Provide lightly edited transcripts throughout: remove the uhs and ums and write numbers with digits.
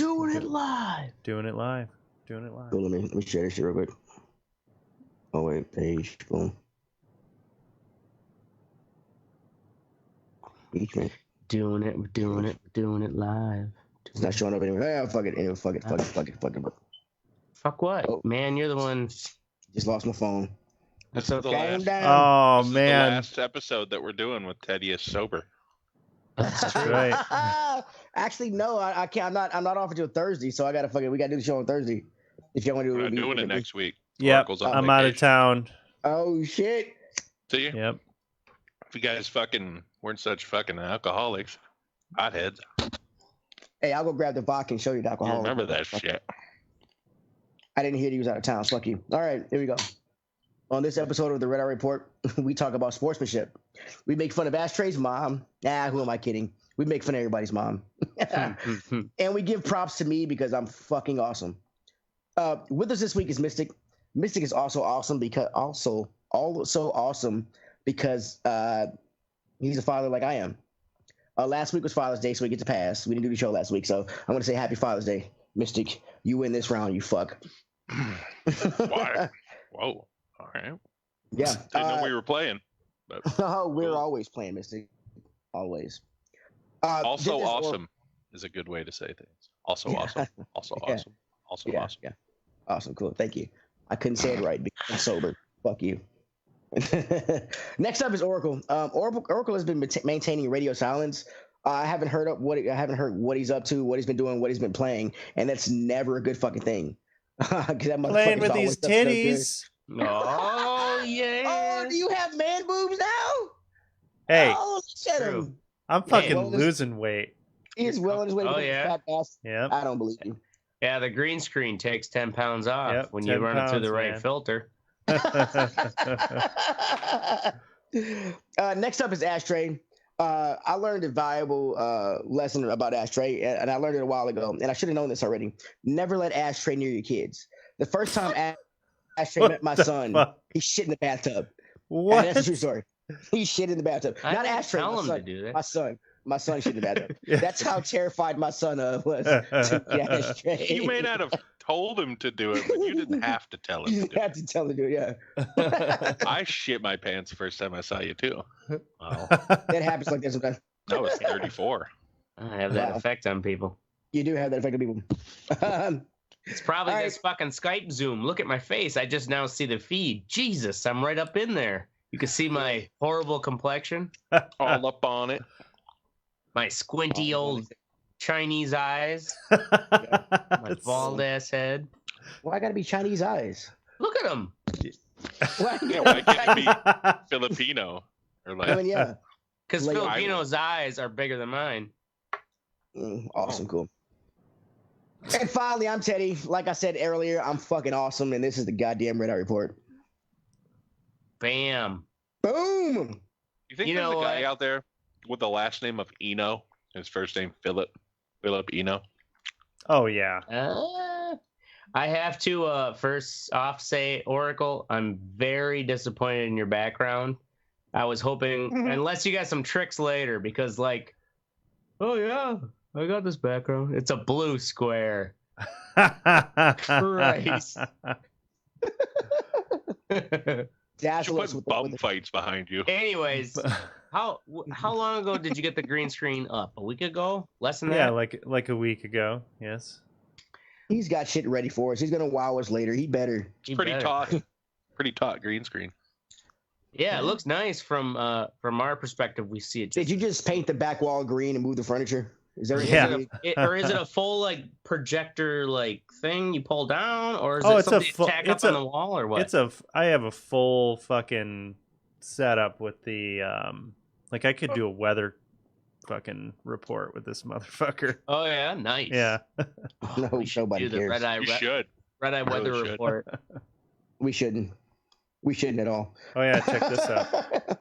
Doing it live. Doing it live. Cool, let me share this shit real quick. Oh wait, page. Boom. Doing it live. It's not showing up anyway. Yeah, fuck it. Anyway, fuck it. Fuck what? Oh. Man, you're the one. Just lost my phone. This is the Calm last. down. Oh This is man. the last episode that we're doing with Teddy is sober. That's right. Actually, no, I can't. I'm not off until Thursday, so we gotta do the show on Thursday. If y'all want to do We're it, not doing it next week. Yep. Oracle's on I'm out of vacation. town. Oh shit. See you. Yep. If you guys fucking weren't such fucking alcoholics, hotheads, Hey, I'll go grab the vodka and show you the you alcohol. remember that shit. I didn't hear he was out of town. Fuck you. All right, here we go. On this episode of the Red Eye Report, we talk about sportsmanship. We make fun of Ashtray's mom. Who am I kidding? We make fun of everybody's mom. And we give props to me because I'm fucking awesome. With us this week is Mystic. Mystic is also awesome because he's a father like I am. Last week was Father's Day, so we get to pass. We didn't do the show last week, so I'm going to say Happy Father's Day. Mystic, you win this round, you fuck. Why? Whoa. All right. Yeah. Didn't know we were playing. But We're always playing, Mystic. Always. also awesome is a good way to say things. Also awesome. Also Yeah. awesome. Also Yeah, awesome. yeah. Awesome, cool. Thank you. I couldn't say it right because I'm sober. Fuck you. Next up is Oracle. Oracle has been maintaining radio silence. I haven't heard what he's up to, what he's been doing, what he's been playing, and that's never a good fucking thing. Playing with these titties. Oh yeah. Oh, do you have man boobs now? Hey, Oh, shut him. I'm fucking well, losing weight. He's well on his way to Oh, get yeah? fat ass. Yep. I don't believe you. Yeah, the green screen takes 10 pounds off Yep, when you 10 run it through the pounds, right man. filter. Next up is Ashtray. I learned a valuable lesson about Ashtray, and I learned it a while ago, and I should have known this already. Never let Ashtray near your kids. The first time Ashtray met my son, he shit in the bathtub. What? And that's a true story. He shit in the bathtub. I Not didn't Ashtray. tell My him son. to do that. My son shit in the bathtub. Yeah. That's how terrified my son was to get Ashtray. You may not have told him to do it, but you didn't have to tell him You to do have it. to tell him to do it, yeah. I shit my pants the first time I saw you too. Wow. That happens like that sometimes. I was 34. I have that Wow. effect on people. You do have that effect on people. It's probably All this fucking Skype Zoom. Look at my face. I just now see the feed. Jesus, I'm right up in there. You can see my horrible complexion, All up on it. my squinty old Chinese eyes, my bald ass head. Why gotta be Chinese eyes? Look at them. Why? Yeah, why can't it be Filipino? Or like, I mean, yeah. Because Like, Filipino's eyes are bigger than mine. Awesome, cool. And finally, I'm Teddy. Like I said earlier, I'm fucking awesome, and this is the goddamn Red Eye Report. Bam. Boom! you think You there's a know guy what? out there with the last name of Eno? His first name Philip Eno. Oh yeah. I have to first off say, Oracle, I'm very disappointed in your background. I was hoping, unless you got some tricks later, because like, oh yeah, I got this background. It's a blue square. Christ. Dazzle You us put with bum fights behind you. Anyways, how long ago did you get the green screen up? A week ago? Less than that? Yeah, like a week ago. Yes. He's got shit ready for us. He's gonna wow us later. He better. You Pretty better. taut. Pretty taut green screen. Yeah, it looks nice from our perspective. We see it. Did you just paint the back wall green and move the furniture? Is there? Yeah. Or is it a full like projector like thing you pull down, or is Oh, it it's a something full- tack it's up on a- the wall, or what? I have a full fucking setup with the like I could do a weather fucking report with this motherfucker. Oh yeah, nice. Yeah. No, We should nobody do the cares. red You should. eye really weather should. report. We shouldn't. We shouldn't at all. Oh yeah, check this out.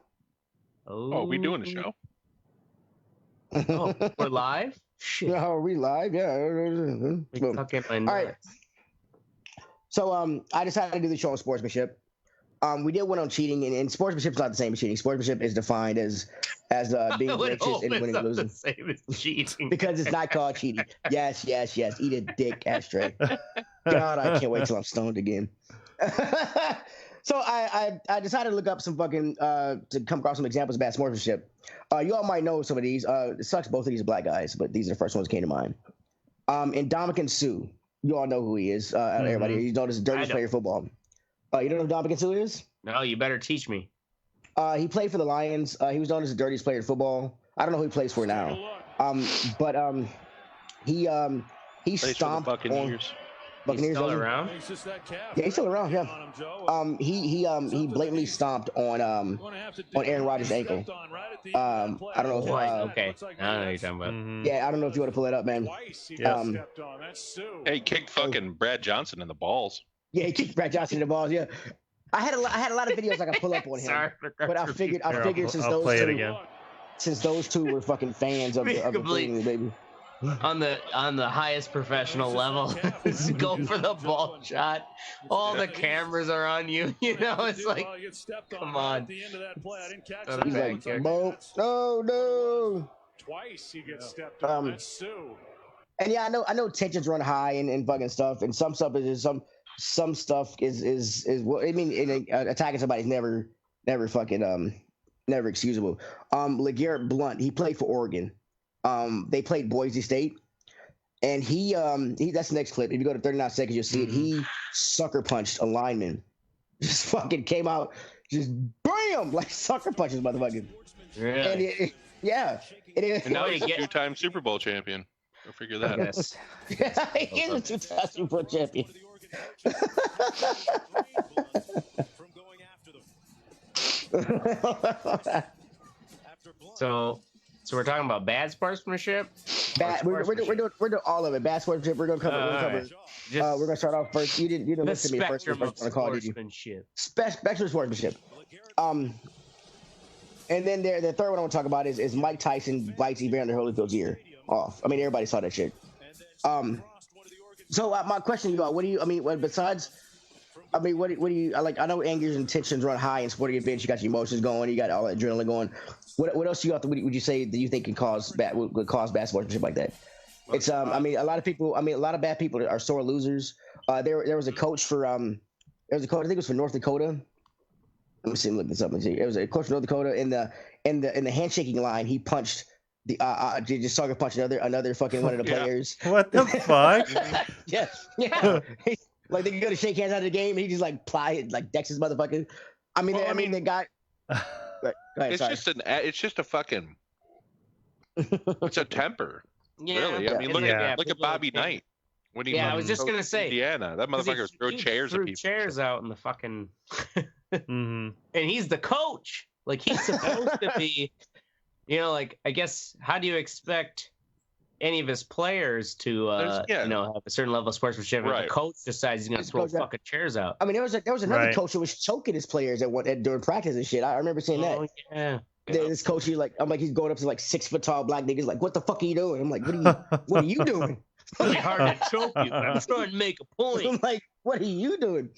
Oh, we doing a show? Oh, we're live. Shit. Oh, are we live? Yeah. We Boom. tuck in my All right. nuts. So I decided to do the show on sportsmanship. We did one on cheating, and sportsmanship is not the same as cheating. Sportsmanship is defined as being righteous and winning and losing. The same as cheating. Because it's not called cheating. Yes. Eat a dick, Ashtray. God, I can't wait till I'm stoned again. So I decided to look up some fucking to come across some examples of bad sportsmanship. You all might know some of these. It sucks both of these are black guys, but these are the first ones that came to mind. And Dominican Sue, you all know who he is. Everybody, you know this is the dirtiest player in football. You don't know who Dominican Sue is? No, you better teach me. He played for the Lions. He was known as the dirtiest player in football. I don't know who he plays for now. He stomped on Buccaneers. He's still around? Yeah, he's still around. Yeah. He blatantly stomped on Aaron Rodgers' ankle. I don't know. Okay, I know what you're talking about. Yeah, I don't know if you want to pull it up, man. Hey, he kicked fucking Brad Johnson in the balls. Yeah, he kicked Brad Johnson in the balls. Yeah, I had a lot of videos I could pull up on him. Sorry, but I figured since those two were fucking fans of the thing, baby. On the highest professional level, go for the ball shot. All the cameras are on you. You know, it's like, come on. He's like, no. Twice he gets stepped on. That's Sue. And yeah, I know tensions run high and fucking stuff, and some stuff is some stuff is well, I mean, attacking somebody's never fucking never excusable. LeGarrette Blount, he played for Oregon. They played Boise State, and he that's the next clip. If you go to 39 seconds, you'll see it. He sucker punched a lineman. Just fucking came out, just bam, like sucker punches, motherfucker. Really? And it is. And now he's a 2-time Super Bowl champion. Go figure that out. He is a 2-time Super Bowl champion. So we're talking about bad sportsmanship. We're doing all of it. Bad sportsmanship. We're gonna cover. We're gonna start off first. You didn't listen to me first. Sportsmanship. Spectrum of sportsmanship. And then the third one I want to talk about is Mike Tyson bites Evander Holyfield's ear off. I mean, everybody saw that shit. So my question, what do you? I mean, besides. I mean, what do you like? I know anger and tensions run high in sporting events. You got your emotions going. You got all that adrenaline going. What else you got? Would you say that you think would cause bad sportsmanship like that? It's I mean, a lot of bad people are sore losers. There was a coach for I think it was for North Dakota. Let me see. Look this up. It was a coach from North Dakota in the handshaking line. He punched just sucker punched another fucking one of the players. What the fuck? Yeah. Like they can go to shake hands out of the game, and he just like decks his motherfucker. I mean, they got. Go ahead, it's just a fucking. It's a temper. Yeah, really. I mean, look at Bobby Knight. When he I was just gonna say Indiana, that motherfucker threw chairs at people. Chairs out in the fucking. And he's the coach. Like he's supposed to be. Like I guess how do you expect any of his players to have a certain level of sportsmanship? Right. If the coach decides he's gonna throw fucking chairs out. I mean, there was another coach who was choking his players during practice and shit. I remember seeing that. Yeah. This coach, he's going up to like 6 foot tall black niggas. Like, what the fuck are you doing? I'm like, what are you doing? It's really hard to choke you. But I'm trying to make a point. I'm like, what are you doing?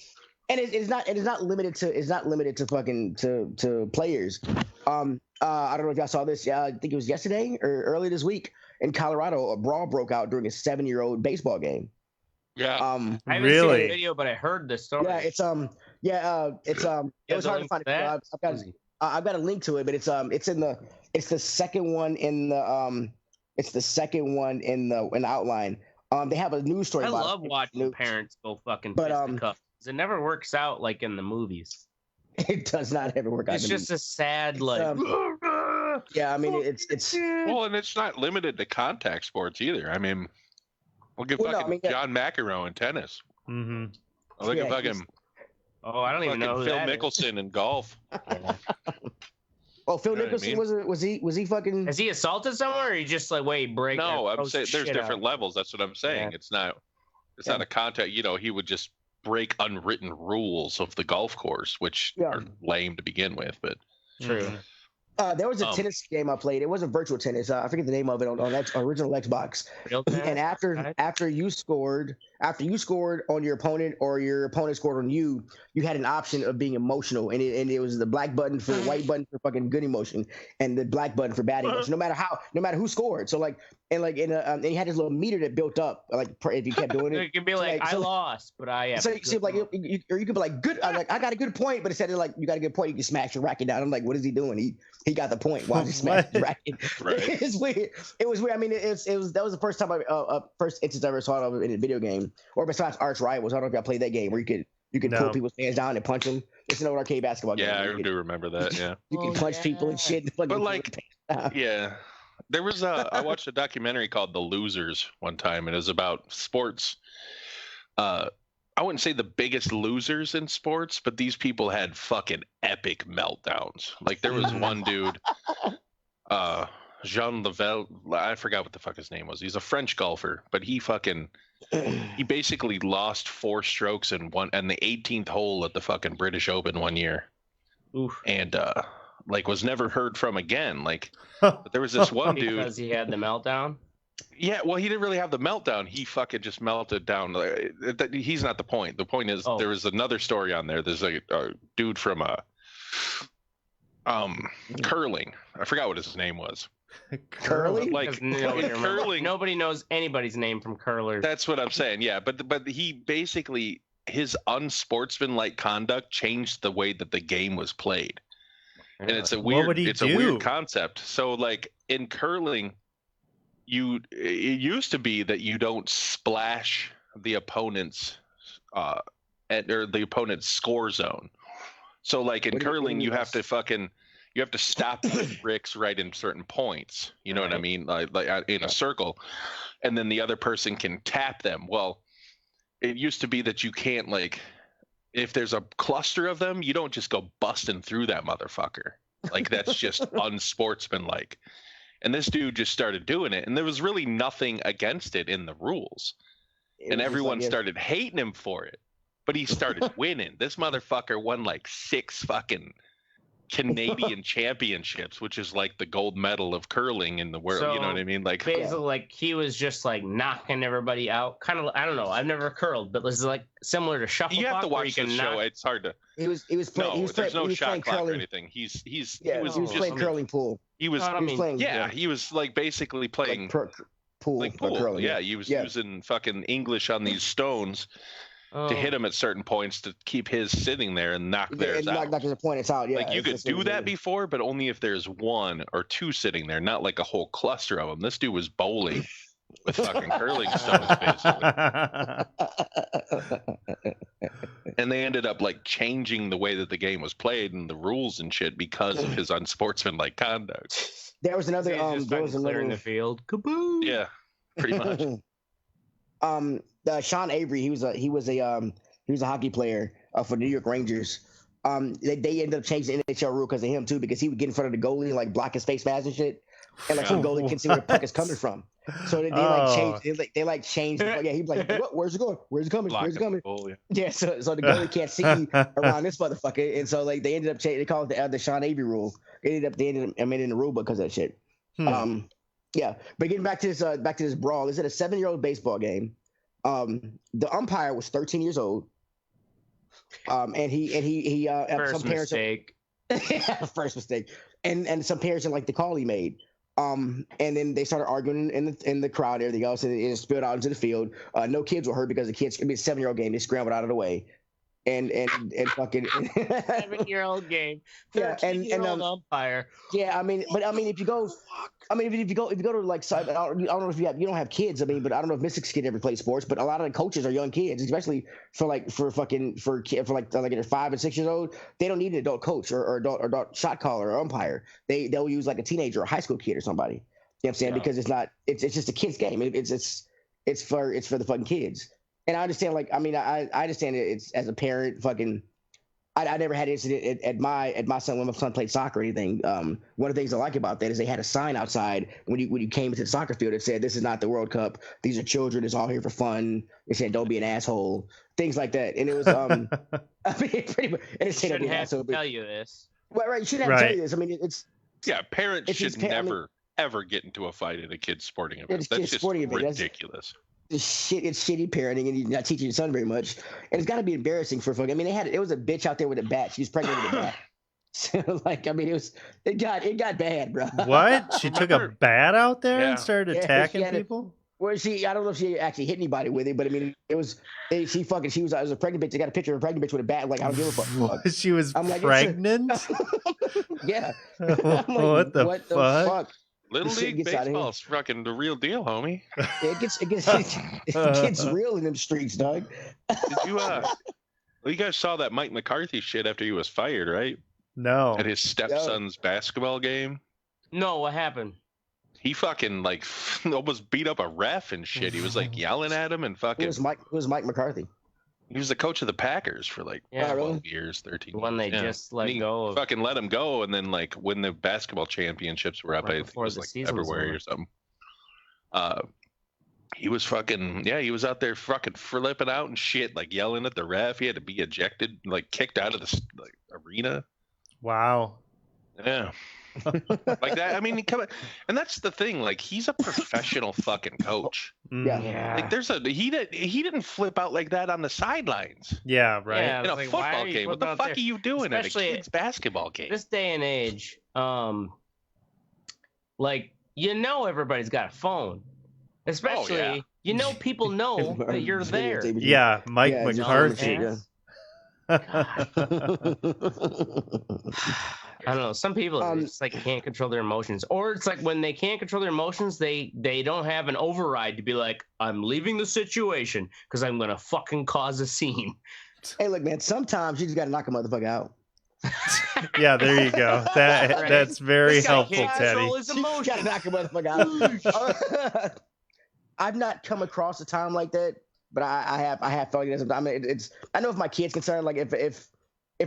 And it's not limited to fucking to players. I don't know if y'all saw this. Yeah, I think it was yesterday or early this week in Colorado. A brawl broke out during a 7-year-old baseball game. Yeah. I haven't seen the video, but I heard the story. Yeah, it was hard to find it. I've got a link to it, but it's the second one in the outline. They have a news story. I love watching parents go fucking fisticuffs. It never works out like in the movies. It does not ever work out. It's just a sad like. Yeah, I mean it's well, and it's not limited to contact sports either. I mean, look at John McEnroe in tennis. Mm-hmm. Look at fucking. Oh, I don't even know who Phil that Mickelson in golf. Oh, Phil Mickelson was he fucking? Has he assaulted someone, or he just like break? No, I'm saying there's different levels. That's what I'm saying. Yeah. It's not a contact. He would just break unwritten rules of the golf course, which are lame to begin with. But true. There was a tennis game I played. It wasn't virtual tennis. I forget the name of it on that original Xbox. And after you scored on your opponent or your opponent scored on you, you had an option of being emotional, and it was the black button for the white button for fucking good emotion, and the black button for bad emotion. No matter who scored. So and you had this little meter that built up, like if you kept doing it. It could be like I lost, but I have. So like or you could be like good. I got a good point, but instead of like you got a good point, you can smash your racket down. I'm like, what is he doing? He got the point. Why is he smashing his racket? Right. It's weird. It was weird. I mean, that was the first time first instance I ever saw it in a video game, or besides Arch Rivals. I don't know if y'all played that game where you could pull people's hands down and punch them. It's an old arcade basketball game. Yeah, I do remember that. Yeah, you can punch people and shit. But like, yeah, there was I watched a documentary called The Losers one time, and it was about sports. I wouldn't say the biggest losers in sports, but these people had fucking epic meltdowns. Like there was one dude, Jean Lavelle, I forgot what the fuck his name was. He's a French golfer, but he basically lost 4 strokes in the 18th hole at the fucking British Open one year. Oof. And was never heard from again. But there was this one dude because he had the meltdown. Yeah, well, he didn't really have the meltdown. He fucking just melted down. He's not the point. The point is there was another story on there. There's a dude from curling. I forgot what his name was. Curling? Curling. Nobody knows anybody's name from curlers. That's what I'm saying. Yeah, but he basically his unsportsmanlike conduct changed the way that the game was played, and it's a weird concept. So in curling. It used to be that you don't splash the opponent's or the opponent's score zone. So in curling, you have to stop the bricks right in certain points. You know what I mean? Like in a circle, and then the other person can tap them. Well, it used to be that you can't if there's a cluster of them, you don't just go busting through that motherfucker. That's just unsportsmanlike. And this dude just started doing it, and there was really nothing against it in the rules. And everyone started hating him for it. But he started winning. This motherfucker won 6 fucking Canadian championships, which is the gold medal of curling in the world. So, you know what I mean? Basically, he was just knocking everybody out. Kind of, I don't know. I've never curled, but this is similar to shuffle. You have to watch the show. It's hard to. He was playing. There's no shot clock curling. or anything. He was playing curling pool. He was playing. Yeah, he was basically playing pool. Curling. Yeah, he was using fucking English on these stones. To hit him at certain points to keep his sitting there and knock theirs out. Knock his opponents out. Yeah, you could do that before, but only if there's 1 or 2 sitting there, not a whole cluster of them. This dude was bowling with fucking curling stones, basically. And they ended up changing the way that the game was played and the rules and shit because of his unsportsmanlike conduct. There was another. There was in the field. Kaboom! Yeah, pretty much. Sean Avery, he was a hockey player for New York Rangers. They ended up changing the NHL rule because of him too, because he would get in front of the goalie and block his face mask and shit, and the goalie couldn't see where the puck is coming from. So they changed. Yeah, he'd be like, what? Where's it going? Where's it coming? Where's it coming? Yeah, so the goalie can't see around this motherfucker, and so they ended up changing. They called it the Sean Avery rule. They ended up in the rule book because of that shit. Yeah, but getting back to this brawl, is it a 7-year-old baseball game? The umpire was 13 years old. And he first mistake. First mistake. And some parents didn't like the call he made. And then they started arguing in the crowd and everything else, and it spilled out into the field. No kids were hurt because the kids, it'd be a 7-year-old game, they scrambled out of the way. And fucking 7-year-old game. Yeah, and umpire. Yeah, if you go to I don't know if you don't have kids. But I don't know if Mystics kid ever played sports. But a lot of the coaches are young kids, especially for their 5 and 6 years old. They don't need an adult coach or adult shot caller or umpire. They'll use a teenager or a high school kid or somebody. You know what I'm saying? Because it's just a kid's game. It's for the fucking kids. And I understand, I understand it's as a parent, I never had an incident at my son when my son played soccer or anything. One of the things I like about that is they had a sign outside when you came into the soccer field that said, "This is not the World Cup. These are children. It's all here for fun." It said, "Don't be an asshole." Things like that. And it was, pretty much. And it said, "Shouldn't have to tell you this." Right. You shouldn't have to tell you this. Yeah, parents should never ever get into a fight at a kid's sporting event. That's just ridiculous. It's shitty parenting, and you're not teaching your son very much. And it's got to be embarrassing for fucking. I mean, it was a bitch out there with a bat. She was pregnant with a bat. So, like, I mean, it got bad, bro. What? She took a bat out there and started attacking people? Well, I don't know if she actually hit anybody with it, but I mean, it was a pregnant bitch. I got a picture of a pregnant bitch with a bat. Like, I don't give a fuck. She was pregnant? Yeah. Like, what the fuck? Little League Baseball's fucking the real deal, homie. It gets real in them streets, dog. Did you you guys saw that Mike McCarthy shit after he was fired, right? No. At his stepson's basketball game? No, what happened? He fucking like almost beat up a ref and shit. He was like yelling at him and fucking. Who was Mike McCarthy? He was the coach of the Packers for like 12 years, 13 years. When they just let go of. Fucking let him go, and then like when the basketball championships were up, I think it was like February or something. He was fucking he was out there fucking flipping out and shit, like yelling at the ref. He had to be ejected, like kicked out of the arena. Wow. Yeah. Like that. I mean, and that's the thing. Like, he's a professional fucking coach. Yeah. Like, he didn't flip out like that on the sidelines. Yeah, right. Yeah, in a football game. What the fuck are you doing especially at a kid's basketball game? This day and age, like, everybody's got a phone. Especially, people know that you're there. Yeah, Mike McCarthy. I don't know. Some people just like can't control their emotions, or it's like when they can't control their emotions, they don't have an override to be like, I'm leaving the situation because I'm gonna fucking cause a scene. Hey, look, man. Sometimes you just gotta knock a motherfucker out. Yeah, there you go. That's very helpful, Teddy. You gotta knock a motherfucker out. I've not come across a time like that, but I have felt like that. I mean, I know if my kid's concerned, like if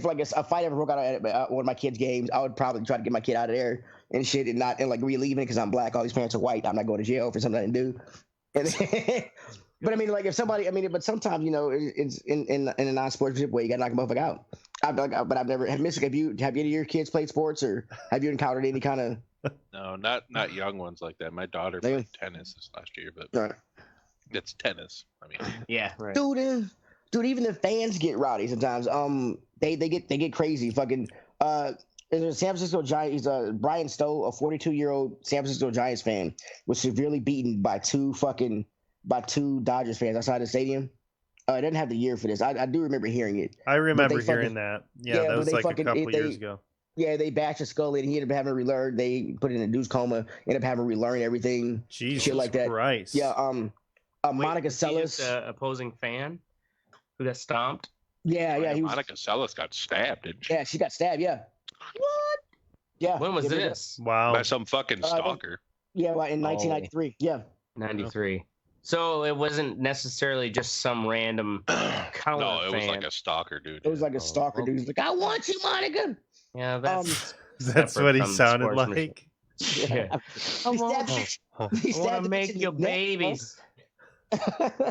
like a fight ever broke out at one of my kids' games, I would probably try to get my kid out of there and shit, and like relieving it because I'm black. All these parents are white. I'm not going to jail for something I didn't do. But I mean, like if somebody, but sometimes it's in a non-sportsmanship way, you got to knock a motherfucker out. But I've never. Have any of your kids played sports, or have you encountered any kind of? No, not young ones like that. My daughter played tennis this last year, but it's tennis. I mean, yeah, right. Dude, even the fans get rowdy sometimes. They get crazy. Fucking there's a San Francisco Giants. Brian Stowe, a 42-year-old San Francisco Giants fan, was severely beaten by two Dodgers fans outside the stadium. I didn't have the year for this. I do remember hearing it. I remember hearing that. Yeah, that was like a couple years ago. Yeah, they bashed his skull and he ended up having to relearn. They put it in a induced coma, ended up having to relearn everything. Jesus shit like that. Christ. Yeah, Monica Seles. The opposing fan who got stomped. Yeah. Monica Seles got stabbed, didn't she? Yeah, she got stabbed, yeah. What? Yeah. When was this? Wow. By some fucking stalker. Yeah, in 1993. Yeah. 93. So it wasn't necessarily just some random fan. No, it was like a stalker, dude. It was like a stalker dude. He's like, I want you, Monica. Yeah, that's what he sounded like. Yeah. I want to make your babies.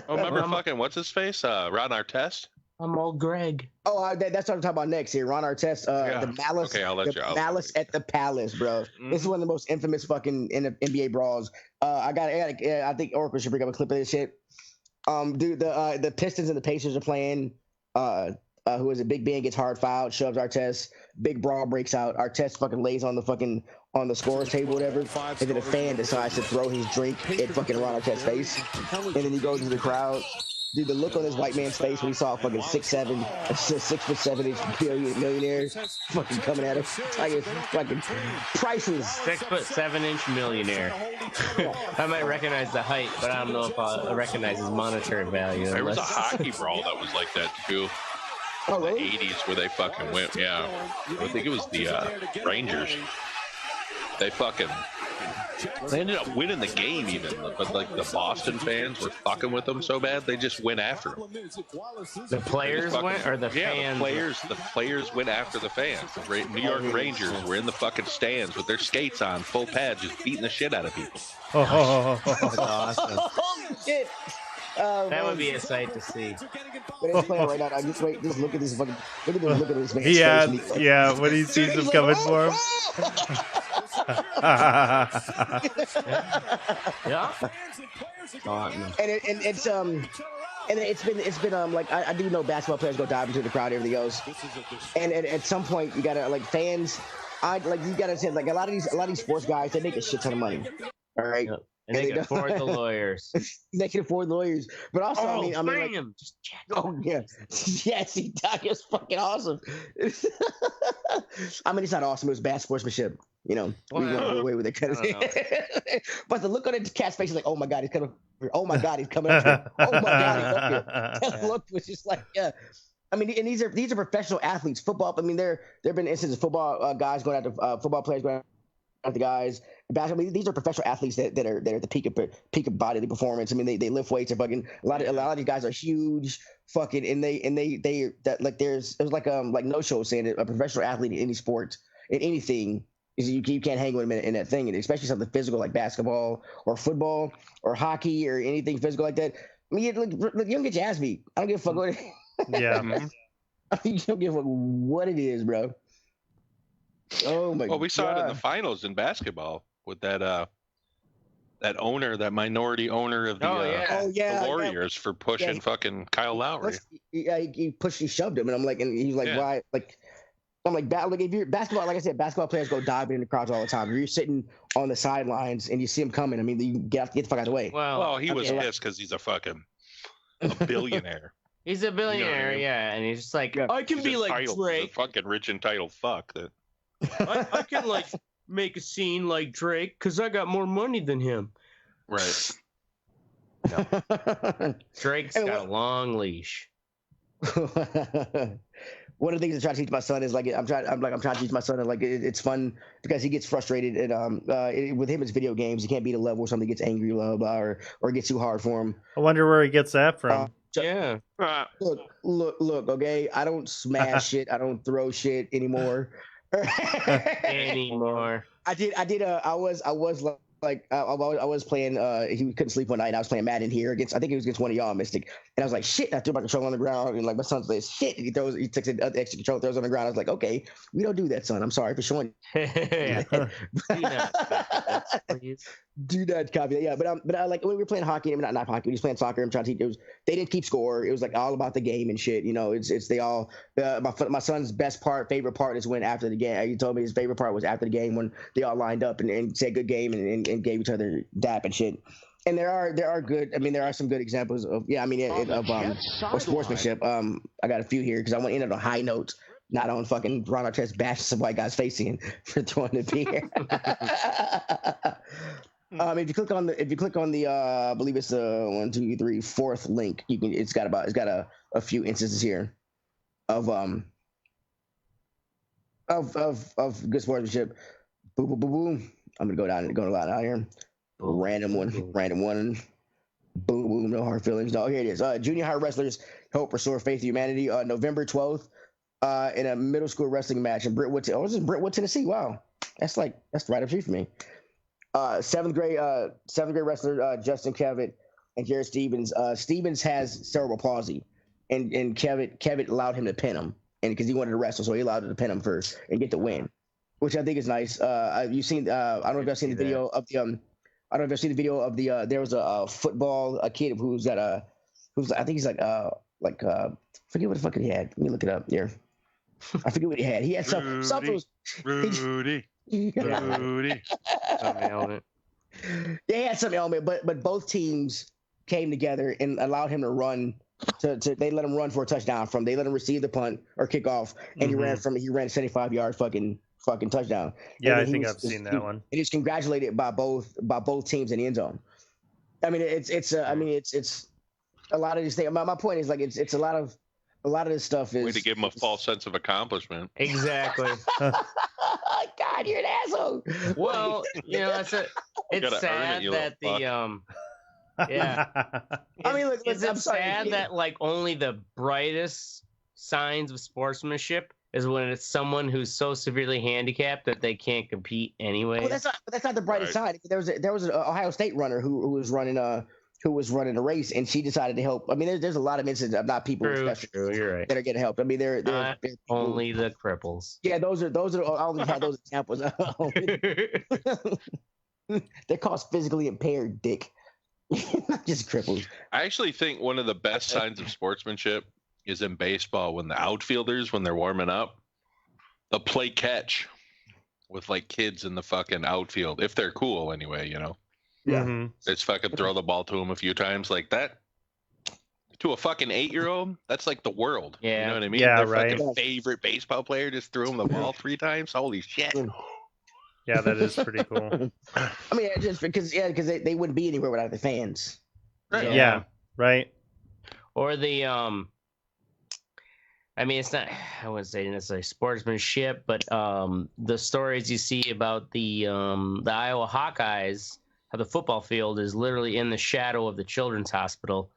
Remember fucking what's his face? Ron Artest. I'm old Greg. Oh, that's what I'm talking about next here. Ron Artest, the malice. Okay, I'll let you. Malice at the Palace, bro. Mm-hmm. This is one of the most infamous fucking NBA brawls. I think Oracle should bring up a clip of this shit. Dude, the Pistons and the Pacers are playing. Who is it? Big Ben gets hard fouled, shoves Artest. Big brawl breaks out. Artest fucking lays on the scorer's table, whatever. And then a fan decides to throw his drink at fucking Ron Artest's face. And then he goes to the crowd. Dude, the look on this white man's face when he saw a fucking 6'7" millionaire fucking coming at him. Like it's fucking priceless. 6'7" millionaire. I might recognize the height, but I don't know if I recognize his monetary value. There was a hockey brawl that was like that too. Oh, really? The 80s where they fucking went, yeah. I think it was the Rangers. They ended up winning the game even, but like the Boston fans were fucking with them so bad they just went after them. The players went, or the fans? The players went after the fans. The New York Rangers were in the fucking stands with their skates on, full pads, just beating the shit out of people. That's awesome. Oh shit! That would be a sight to see. But it's playing right now. Just look at this fucking. Look at this man. Yeah, when he sees him coming for him. Yeah. And it's been like I do know basketball players go dive into the crowd, everything else, and at some point you gotta like fans. You gotta say like a lot of these sports guys, they make a shit ton of money. All right. Yep. And they can afford the lawyers. They can afford lawyers, but also I mean, like, just oh yeah, yes, he died. It was fucking awesome. I mean, it's not awesome. It was bad sportsmanship. You know, we went away with it. But the look on the cat's face is like, oh my god, he's coming. Oh my god, he's coming up here. Oh my god, he's up here. That look was just like, yeah. I mean, and these are professional athletes. Football. I mean, there have been instances of football guys going after football players going after guys. Basketball. I mean, these are professional athletes that are at the peak of bodily performance. I mean, they lift weights. Are fucking a lot of these guys are huge. Fucking and they that like it was like no show saying that a professional athlete in any sport in anything is you can't hang with them in that thing, and especially something physical like basketball or football or hockey or anything physical like that. I mean, look, you don't get your ass beat. I don't give a fuck what it is. Yeah. I mean, you don't give a fuck what it is, bro. Oh my god. Well, we saw it in the finals in basketball with that minority owner of the Warriors for pushing fucking Kyle Lowry. He shoved him, and I'm like, and he's like, why? Like, I'm like, if you're basketball, like I said, basketball players go diving in the crowds all the time. If you're sitting on the sidelines and you see him coming, I mean, you get the fuck out of the way. Well, he was pissed because he's a billionaire. He's a billionaire, and he's just like, I can be like Drake. He's a fucking rich entitled fuck. I can like make a scene like Drake because I got more money than him. Right. No. Drake's got a long leash. One of the things I try to teach my son is like I'm trying to teach my son that like it's fun because he gets frustrated and with him it's video games. He can't beat a level or something, gets angry, blah blah, or gets too hard for him. I wonder where he gets that from. Yeah. Look. Okay, I don't smash shit. I don't throw shit anymore. Anymore. I was playing. He couldn't sleep one night. And I was playing Madden here against. I think it was against one of y'all, Mystic. And I was like, shit. I threw my controller on the ground, and like my son's like, shit. He takes the extra controller, throws it on the ground. I was like, okay, we don't do that, son. I'm sorry for showing. Do not copy that. Yeah, but I like when we were playing hockey. I mean, not hockey. We were playing soccer. I'm trying to teach. They didn't keep score. It was like all about the game and shit. You know, it's they all. My son's favorite part is when after the game. He told me his favorite part was after the game when they all lined up and said good game and gave each other dap and shit. And there are good. I mean, there are some good examples of of sportsmanship. I got a few here because I want to end on a high note. Not on fucking Ron Artest bashing some white guy's face in for throwing the beer. If you click on the I believe it's the 1, 2, 3, 4th link, you can. It's got a few instances here of good sportsmanship. Boom, boom, boom, boom. I'm gonna go a lot out here. Random one. Boom, boom. No hard feelings. No, here it is. Junior high wrestlers help restore faith to humanity. November 12th. In a middle school wrestling match in Brentwood. Oh, this is Brentwood, Tennessee. Wow, that's right up the street for me. 7th grade wrestler Justin Kevitt and Jared Stevens. Stevens has cerebral palsy, and Kevitt allowed him to pin him, and because he wanted to wrestle, so he allowed him to pin him first and get the win, which I think is nice. You've seen? I don't know if you've seen the video of the. I don't know if you've seen the video of the. There was a kid who's got I think he's forget what the fuck he had. Let me look it up here. I forget what he had. He had something. Rudy. Some ailment. They had some ailment, but both teams came together and allowed him to run. They let him run for a touchdown. They let him receive the punt or kick off, and he ran 75-yard fucking touchdown. Yeah, I think I've seen that one. And he's congratulated by both teams in the end zone. I mean, it's a lot of these things. My point is like it's a lot of this stuff is way to give him a false sense of accomplishment. Exactly. God, you're an asshole. Well, it's sad that the yeah. I mean, look, I'm sorry. Sad that like only the brightest signs of sportsmanship is when it's someone who's so severely handicapped that they can't compete anyway. Well, that's not the brightest side. There was an Ohio State runner who was running who was running a race, and she decided to help. I mean, there's a lot of incidents of not people True, you're right. that are getting help. I mean, they're only the cripples. Yeah, those are. I only had those examples. They're called physically impaired, dick. Not just cripples. I actually think one of the best signs of sportsmanship is in baseball when the outfielders, when they're warming up, they'll play catch with like kids in the fucking outfield if they're cool anyway, you know. Yeah. Mm-hmm. Just fucking throw the ball to them a few times like that. To a fucking 8-year-old, that's like the world. Yeah. You know what I mean? Yeah, Their right. fucking favorite baseball player just threw him the ball 3 times. Holy shit. Yeah, that is pretty cool. I mean, just because they wouldn't be anywhere without the fans. Right. Yeah, right. Or the I mean, it's not, I wouldn't say necessarily sportsmanship, but the stories you see about the Iowa Hawkeyes, how the football field is literally in the shadow of the children's hospital.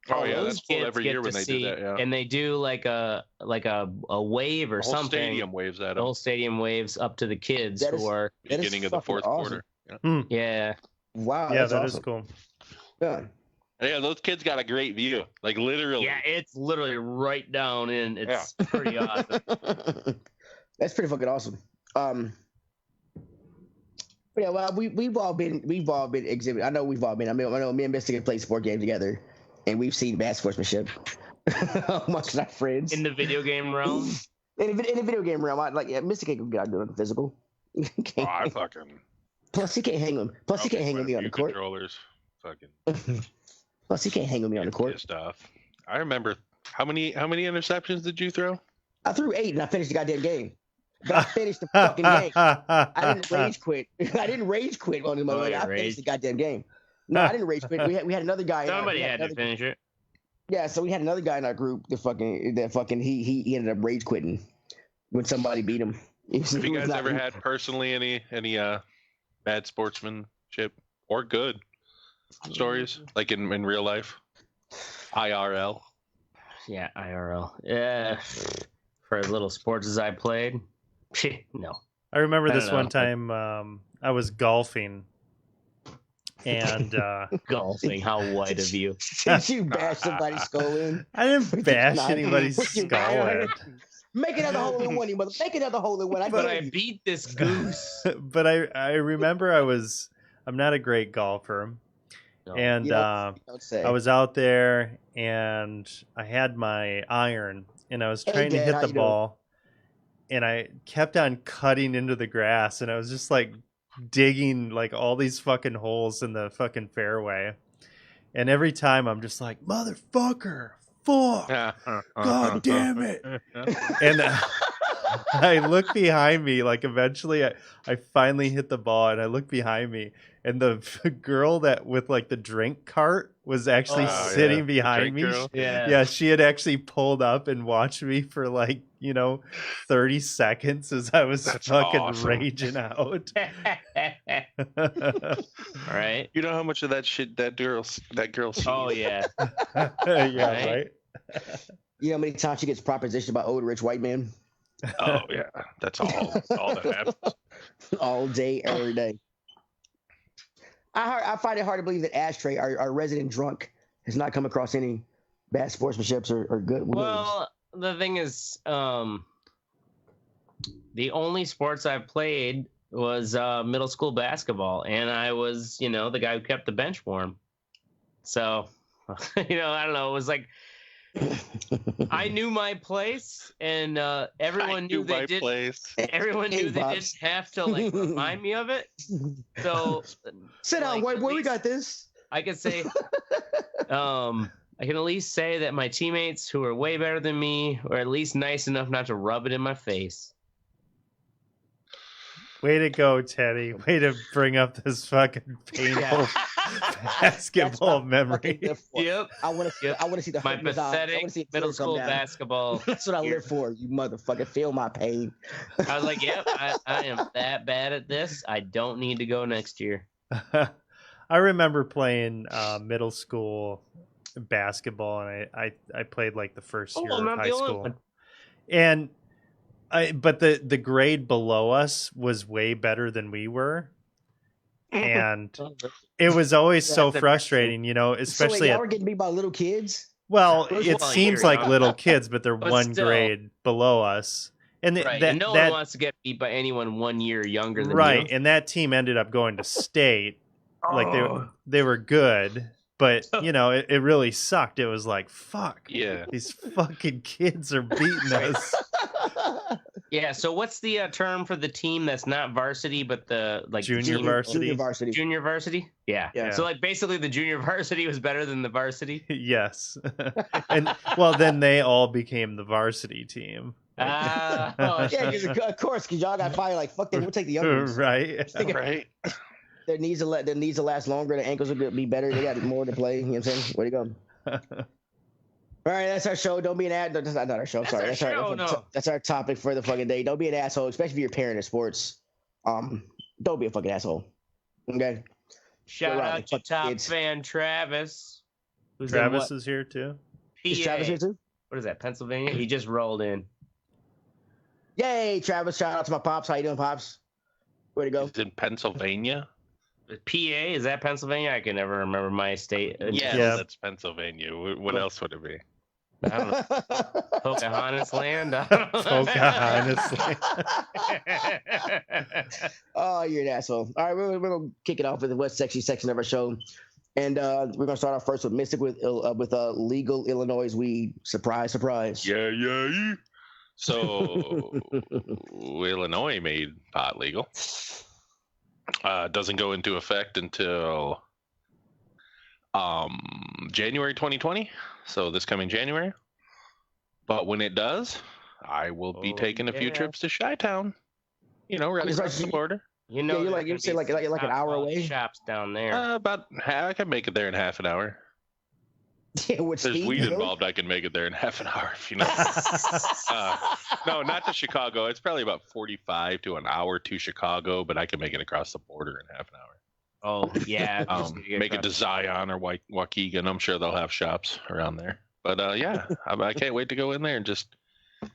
Oh yeah, Those that's cool kids every get year when to they see, do that. Yeah, and they do like a wave or the whole something. stadium waves at The them. whole stadium waves up to the kids That who is- are Beginning of the fucking fourth awesome. quarter. yeah. Wow. Yeah, that's that awesome. is cool. Yeah. Yeah, those kids got a great view. Like literally. Yeah, it's literally right down in. It's pretty awesome. That's pretty fucking awesome. But yeah, well, we've all been exhibiting. I know we've all been. I know me and Mystic played sport games together, and we've seen bad sportsmanship amongst our friends. In the video game realm. In the video game realm, Mystic can't get out doing physical. Oh, I fucking. Plus, he can't hang him. Plus, he can't hang with me on the court. Controllers. Fucking. Plus, he can't hang with me on the court. Stuff. I remember how many interceptions did you throw? I threw 8 and I finished the goddamn game. But I finished the fucking game. I didn't rage quit. I didn't rage quit on him. I finished the goddamn game. No, I didn't rage quit. We had another guy. Somebody had to finish it. Yeah, so we had another guy in our group that fucking he ended up rage quitting when somebody beat him. Have you guys ever had personally any bad sportsmanship or good stories like in real life? IRL. Yeah, IRL. Yeah. For as little sports as I played, no. I remember this don't one know. time I was golfing, and Golfing. How white of you. Did you bash somebody's skull in? I didn't bash anybody's What you skull in. Make another hole in one, you mother. Make another hole in one. I But dare I you. beat this goose. But I remember I'm not a great golfer, No. and You don't say. I was out there and I had my iron and I was Hey, trying to Dad, hit how the you doing? ball, and I kept on cutting into the grass, and I was just like digging like all these fucking holes in the fucking fairway, and every time I'm just like, motherfucker, fuck, god damn it. And I look behind me, like eventually I finally hit the ball, and I look behind me, and the girl that with like the drink cart was actually sitting behind me. Yeah, she had actually pulled up and watched me for like, 30 seconds as I was fucking awesome. raging out. Right? You know how much of that shit that girl sees? Oh, yeah. Yeah, right. You know how many times she gets propositioned by old rich white men? Oh yeah, that's all that happens. All day, every day. I find it hard to believe that Ashtray, our resident drunk, has not come across any bad sportsmanships or good wins. Well, the thing is, the only sports I've played was middle school basketball, and I was, the guy who kept the bench warm. So, I don't know. It was like I knew my place, and everyone knew they didn't. Everyone knew they didn't have to remind me of it. So sit down, white boy. We got this. I could say, I can at least say that my teammates who are way better than me were at least nice enough not to rub it in my face. Way to go, Teddy. Way to bring up this fucking painful basketball memory. Yep. I want to see the my hurt in his eyes. I pathetic wanna see the middle tears come school down. basketball. That's what I live for, you motherfucker. Feel my pain. I was like, yep, I am that bad at this. I don't need to go next year. I remember playing middle school basketball, and I played like the first year of high school. And but the grade below us was way better than we were. And it was always so frustrating, you know, especially so wait, y'all were getting beat by little kids. Well, it seems like little kids, but they're one grade below us. And and no one wants to get beat by anyone 1 year younger than you. Right, and that team ended up going to state. Like they were good, but you know, it really sucked. It was like, fuck. Yeah. These fucking kids are beating us. Yeah, so what's the term for the team that's not varsity but the like junior varsity? Junior varsity? Yeah. So like basically the junior varsity was better than the varsity? Yes. And well, then they all became the varsity team. Yeah, of course, because y'all got probably like, fuck them, we'll take the younger ones. Right. Right. Their knees will last longer, the ankles will be better, they got more to play, you know what I'm saying? Where you go? All right, that's our show. Don't be an ass. That's not our show. Sorry, that's our topic for the fucking day. Don't be an asshole, especially if you're a parent in sports. Don't be a fucking asshole. Okay. Shout out to top fan Travis. Travis is here too. Is Travis here too? What is that? Pennsylvania? He just rolled in. Yay, Travis! Shout out to my pops. How you doing, pops? Way to go. It's in Pennsylvania. PA, is that Pennsylvania? I can never remember my state. Yeah, that's Pennsylvania. What else would it be? I don't know. Pocahontas land? Pocahontas land. Oh, you're an asshole. All right, we're going to kick it off with the West Sexy section of our show. And we're going to start off first with Mystic with legal Illinois weed. Surprise, surprise. Yeah. So, Illinois made pot legal. Doesn't go into effect until January 2020. So this coming January. But when it does, I will be taking a few trips to Chi-Town. You know, right across the border. You know, you say like an hour away. Shops down there. I can make it there in half an hour. Yeah, there's weed involved. I can make it there in half an hour if you know. No, not to Chicago. It's probably about 45 to an hour to Chicago, but I can make it across the border in half an hour. Oh yeah, make it to Zion or Waukegan. I'm sure they'll have shops around there. But yeah, I can't wait to go in there and just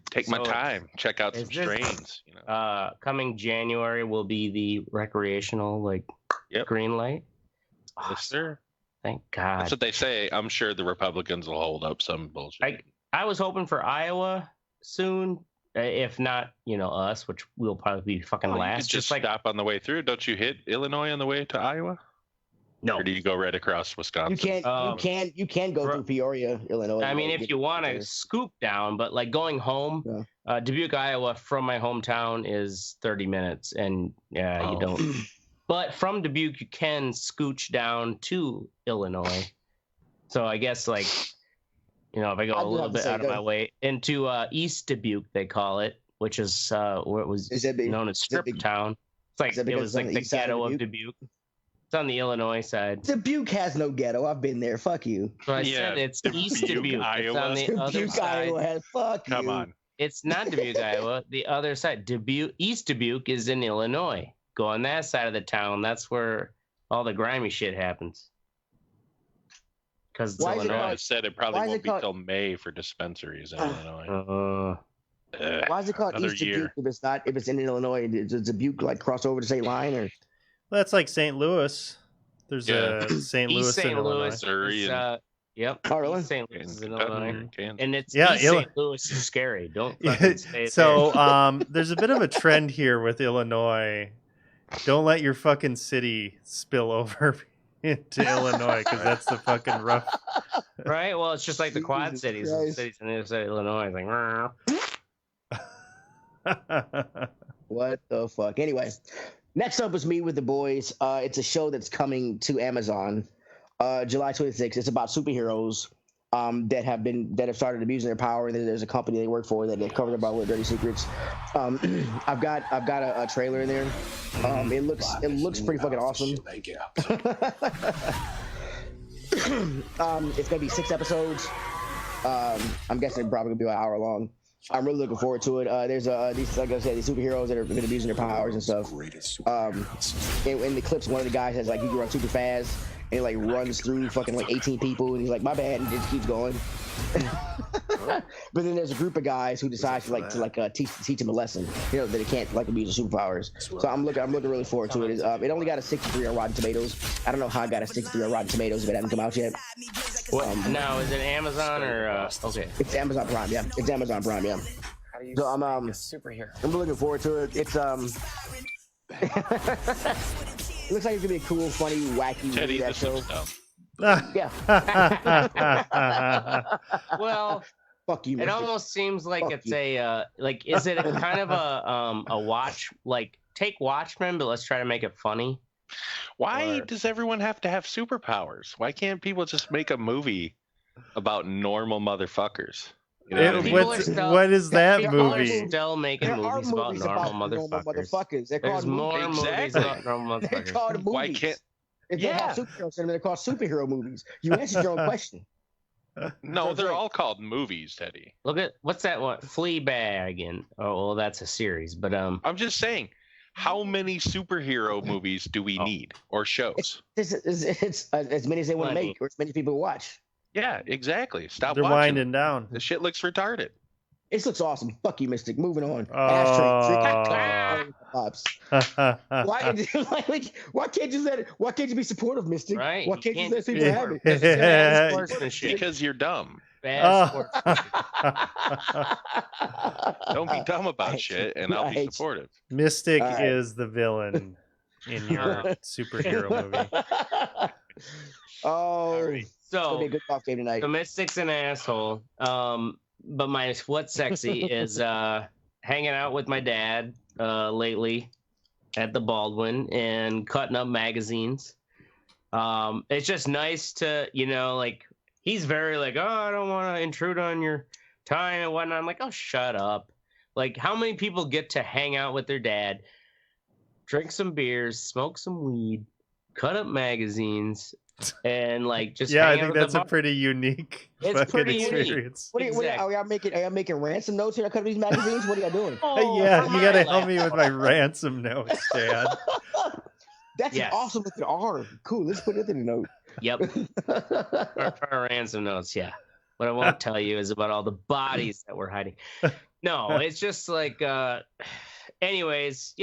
take my time, check out some strains. You know, coming January will be the recreational green light. Yes, sir. Thank God. That's what they say. I'm sure the Republicans will hold up some bullshit. I was hoping for Iowa soon. If not, us, which we'll probably be fucking last. You could just stop on the way through. Don't you hit Illinois on the way to Iowa? No. Or do you go right across Wisconsin? You can go through Peoria, Illinois. I mean, if you want to scoop down, but going home, Dubuque, Iowa, from my hometown is 30 minutes, and you don't. But from Dubuque, you can scooch down to Illinois. So I guess if I go a little bit out of my way into East Dubuque, they call it, which is where it was known as Strip Town. It's it was like the ghetto of Dubuque. It's on the Illinois side. Dubuque has no ghetto. I've been there. Fuck you. So I said it's East Dubuque. Iowa. It's on the other side. Iowa has fuck Come you. on. It's not Dubuque, Iowa. The other side. East Dubuque is in Illinois. Go on that side of the town. That's where all the grimy shit happens. Because Illinois said it probably won't be till May for dispensaries in Illinois. Why is it called East Dubuque if it's in Illinois? Does Dubuque cross over to state line or? Well, that's like St. Louis. There's a St. Louis in Illinois. Missouri. Yep. Oh, really? East St. Louis is in Illinois. And it's East St. Louis is scary. Don't fucking stay there. There's a bit of a trend here with Illinois. Don't let your fucking city spill over into Illinois, because that's the fucking rough. Right? Well, it's just like the Quad Cities. The cities on the other side of Illinois. What the fuck? Anyway, next up is Me with the Boys. It's a show that's coming to Amazon July 26th. It's about superheroes that have started abusing their power, and there's a company they work for that they've covered about with dirty secrets. I've got a trailer in there. It looks pretty fucking awesome. It's gonna be 6 episodes. I'm guessing probably gonna be about an hour long. I'm really looking forward to it. There's these, like I said, these superheroes that have been abusing their powers and stuff. In the clips, one of the guys has he can run super fast. And he runs through fucking 18 people, and he's like, my bad, and just keeps going. But then there's a group of guys who decide to teach him a lesson. You know that they can't abuse their superpowers. So I'm looking really forward to it. It only got a 63 on Rotten Tomatoes. I don't know how I got a 63 on Rotten Tomatoes if it hasn't come out yet. What? Now is it Amazon or okay? It's Amazon Prime. Yeah, it's Amazon Prime. Yeah. So I'm superhero. I'm looking forward to it. It's it looks like it's gonna be a cool, funny, wacky Teddy, movie. this Show. looks dumb. Yeah. Well, Fuck you. it almost seems like it's a is it a kind of a watch take Watchmen, but let's try to make it funny. Why does everyone have to have superpowers? Why can't people just make a movie about normal motherfuckers? You know what is that people movie? Are still making movies about normal motherfuckers. There's more movies about normal motherfuckers. They're called movies. Why can't? They're called superhero cinema. They're called superhero movies. You answered your own question. No, they're all called movies, Teddy. Look at what's that one? Fleabag and well, that's a series, but I'm just saying, how many superhero movies do we need or shows? It's as many as they want to make, or as many people watch. Yeah, exactly. Stop. They're watching. winding down. This shit looks retarded. This looks awesome. Fuck you, Mystic. Moving on. Why can't you be supportive, Mystic? Right. Why can't you let people have it? Because you're dumb. Bad sportsmanship. Don't be dumb about shit, and I'll be supportive. Mystic is the villain in your superhero movie. Oh, so be a good golf game tonight. The Mystic's an asshole. But my what's sexy is hanging out with my dad lately at the Baldwin and cutting up magazines. It's just nice to, he's very oh, I don't want to intrude on your time and whatnot. I'm like, oh, shut up. Like, how many people get to hang out with their dad, drink some beers, smoke some weed, cut up magazines, and just I hang think out that's with a pretty unique experience. What are y'all making ransom notes here? I cut these magazines. What are y'all doing? You gotta help me with my ransom notes, Dad. That's an awesome looking arm. Cool. Let's put it in the note. Yep. Our ransom notes. Yeah. What I won't tell you is about all the bodies that we're hiding. No, it's just anyways,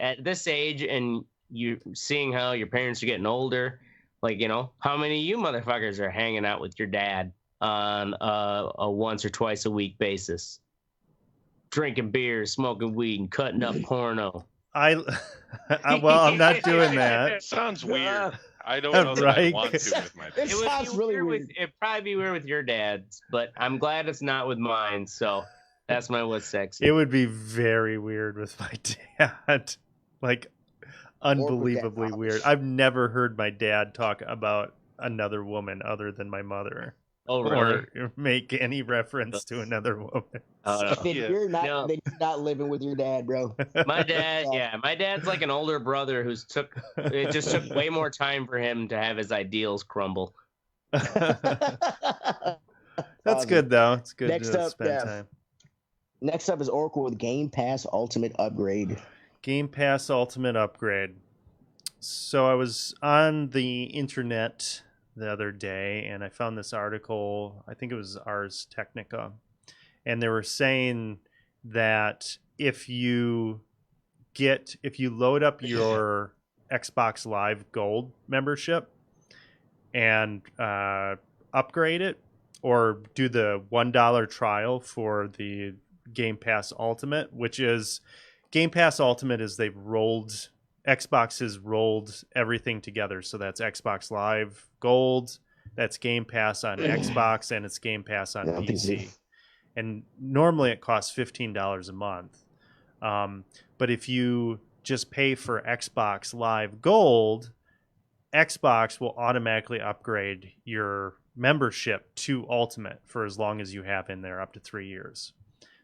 at this age and you seeing how your parents are getting older, how many of you motherfuckers are hanging out with your dad on a once or twice a week basis, drinking beer, smoking weed, and cutting up porno? I'm not doing that. Sounds weird. I don't know that I want to with my dad. It sounds really weird. It'd probably be weird with your dad's, but I'm glad it's not with mine. So that's my what's sexy. It would be very weird with my dad. Unbelievably weird. I've never heard my dad talk about another woman other than my mother. Oh, really? Or make any reference to another woman. Oh, no. You're not living with your dad, bro. My dad's like an older brother it just took way more time for him to have his ideals crumble. That's good, though. It's good to spend time. Next up is Oracle with Game Pass Ultimate Upgrade. Game Pass Ultimate Upgrade. So I was on the internet the other day and I found this article. I think it was Ars Technica. And they were saying that if you load up your Xbox Live Gold membership and upgrade it, or do the $1 trial for the Game Pass Ultimate, which is Game Pass Ultimate is Xbox has rolled everything together. So that's Xbox Live Gold, that's Game Pass on Xbox, and it's Game Pass on PC. And normally it costs $15 a month. But if you just pay for Xbox Live Gold, Xbox will automatically upgrade your membership to Ultimate for as long as you have in there, up to 3 years.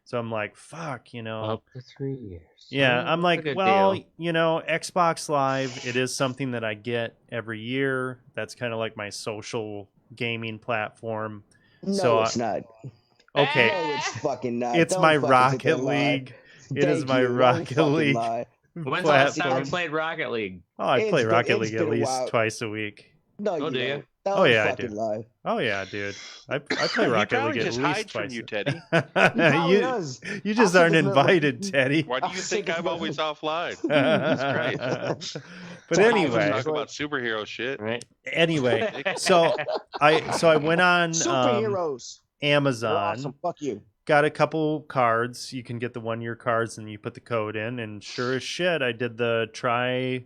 So I'm like, fuck, Up to 3 years. Yeah, I'm like, well, deal. Xbox Live, it is something that I get every year. That's kind of like my social gaming platform. No, it's not. Okay. No, it's fucking not. It's my Rocket League. It is my Rocket League. When's the last time you played Rocket League? Oh, I play Rocket League at least twice a week. No, Oh, you do you? don't. That Oh, was yeah, I fucking do. lie. Oh yeah, dude. I play Rocket League at just least hides from twice. you, Teddy. He probably does. You I'll just see aren't this little- invited, Teddy. Why do I'll you say think this I'm little- always offline? But Christ. anyway, Talk about superhero shit. Right. so I went on Superheroes. They're Amazon. awesome. Fuck you. Got a couple cards. You can get the 1-year cards, and you put the code in. And sure as shit, I did the try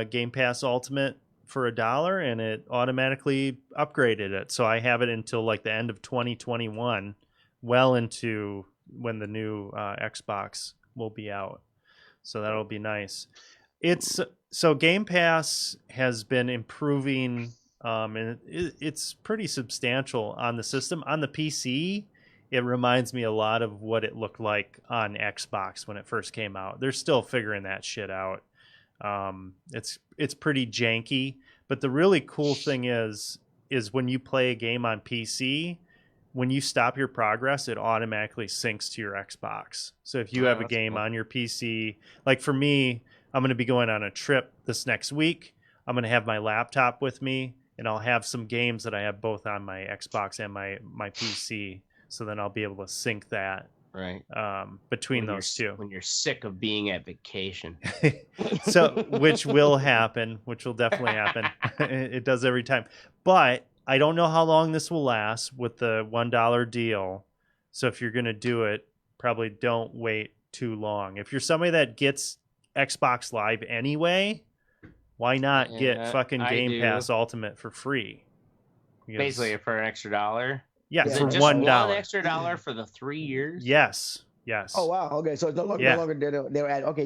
Game Pass Ultimate for $1, and it automatically upgraded it. So I have it until like the end of 2021, well into when the new Xbox will be out. So that'll be nice. So Game Pass has been improving, and it's pretty substantial on the system. On the PC, it reminds me a lot of what it looked like on Xbox when it first came out. They're still figuring that shit out. It's pretty janky, but the really cool thing is when you play a game on PC, when you stop your progress, it automatically syncs to your Xbox. So if you have a game on your PC, like for me, I'm going to be going on a trip this next week. I'm going to have my laptop with me, and I'll have some games that I have both on my Xbox and my PC. So then I'll be able to sync that Right. Between those two. When you're sick of being at vacation. So, which will happen, which will definitely happen. It does every time. But I don't know how long this will last with the $1 deal. So if you're going to do it, probably don't wait too long. If you're somebody that gets Xbox Live anyway, why not get fucking Game Pass Ultimate for free? Because, basically for an extra $1. Yeah, is for it just $1. One extra $1 for the 3 years. Yes. Oh wow. Okay, so it's no longer they're at okay.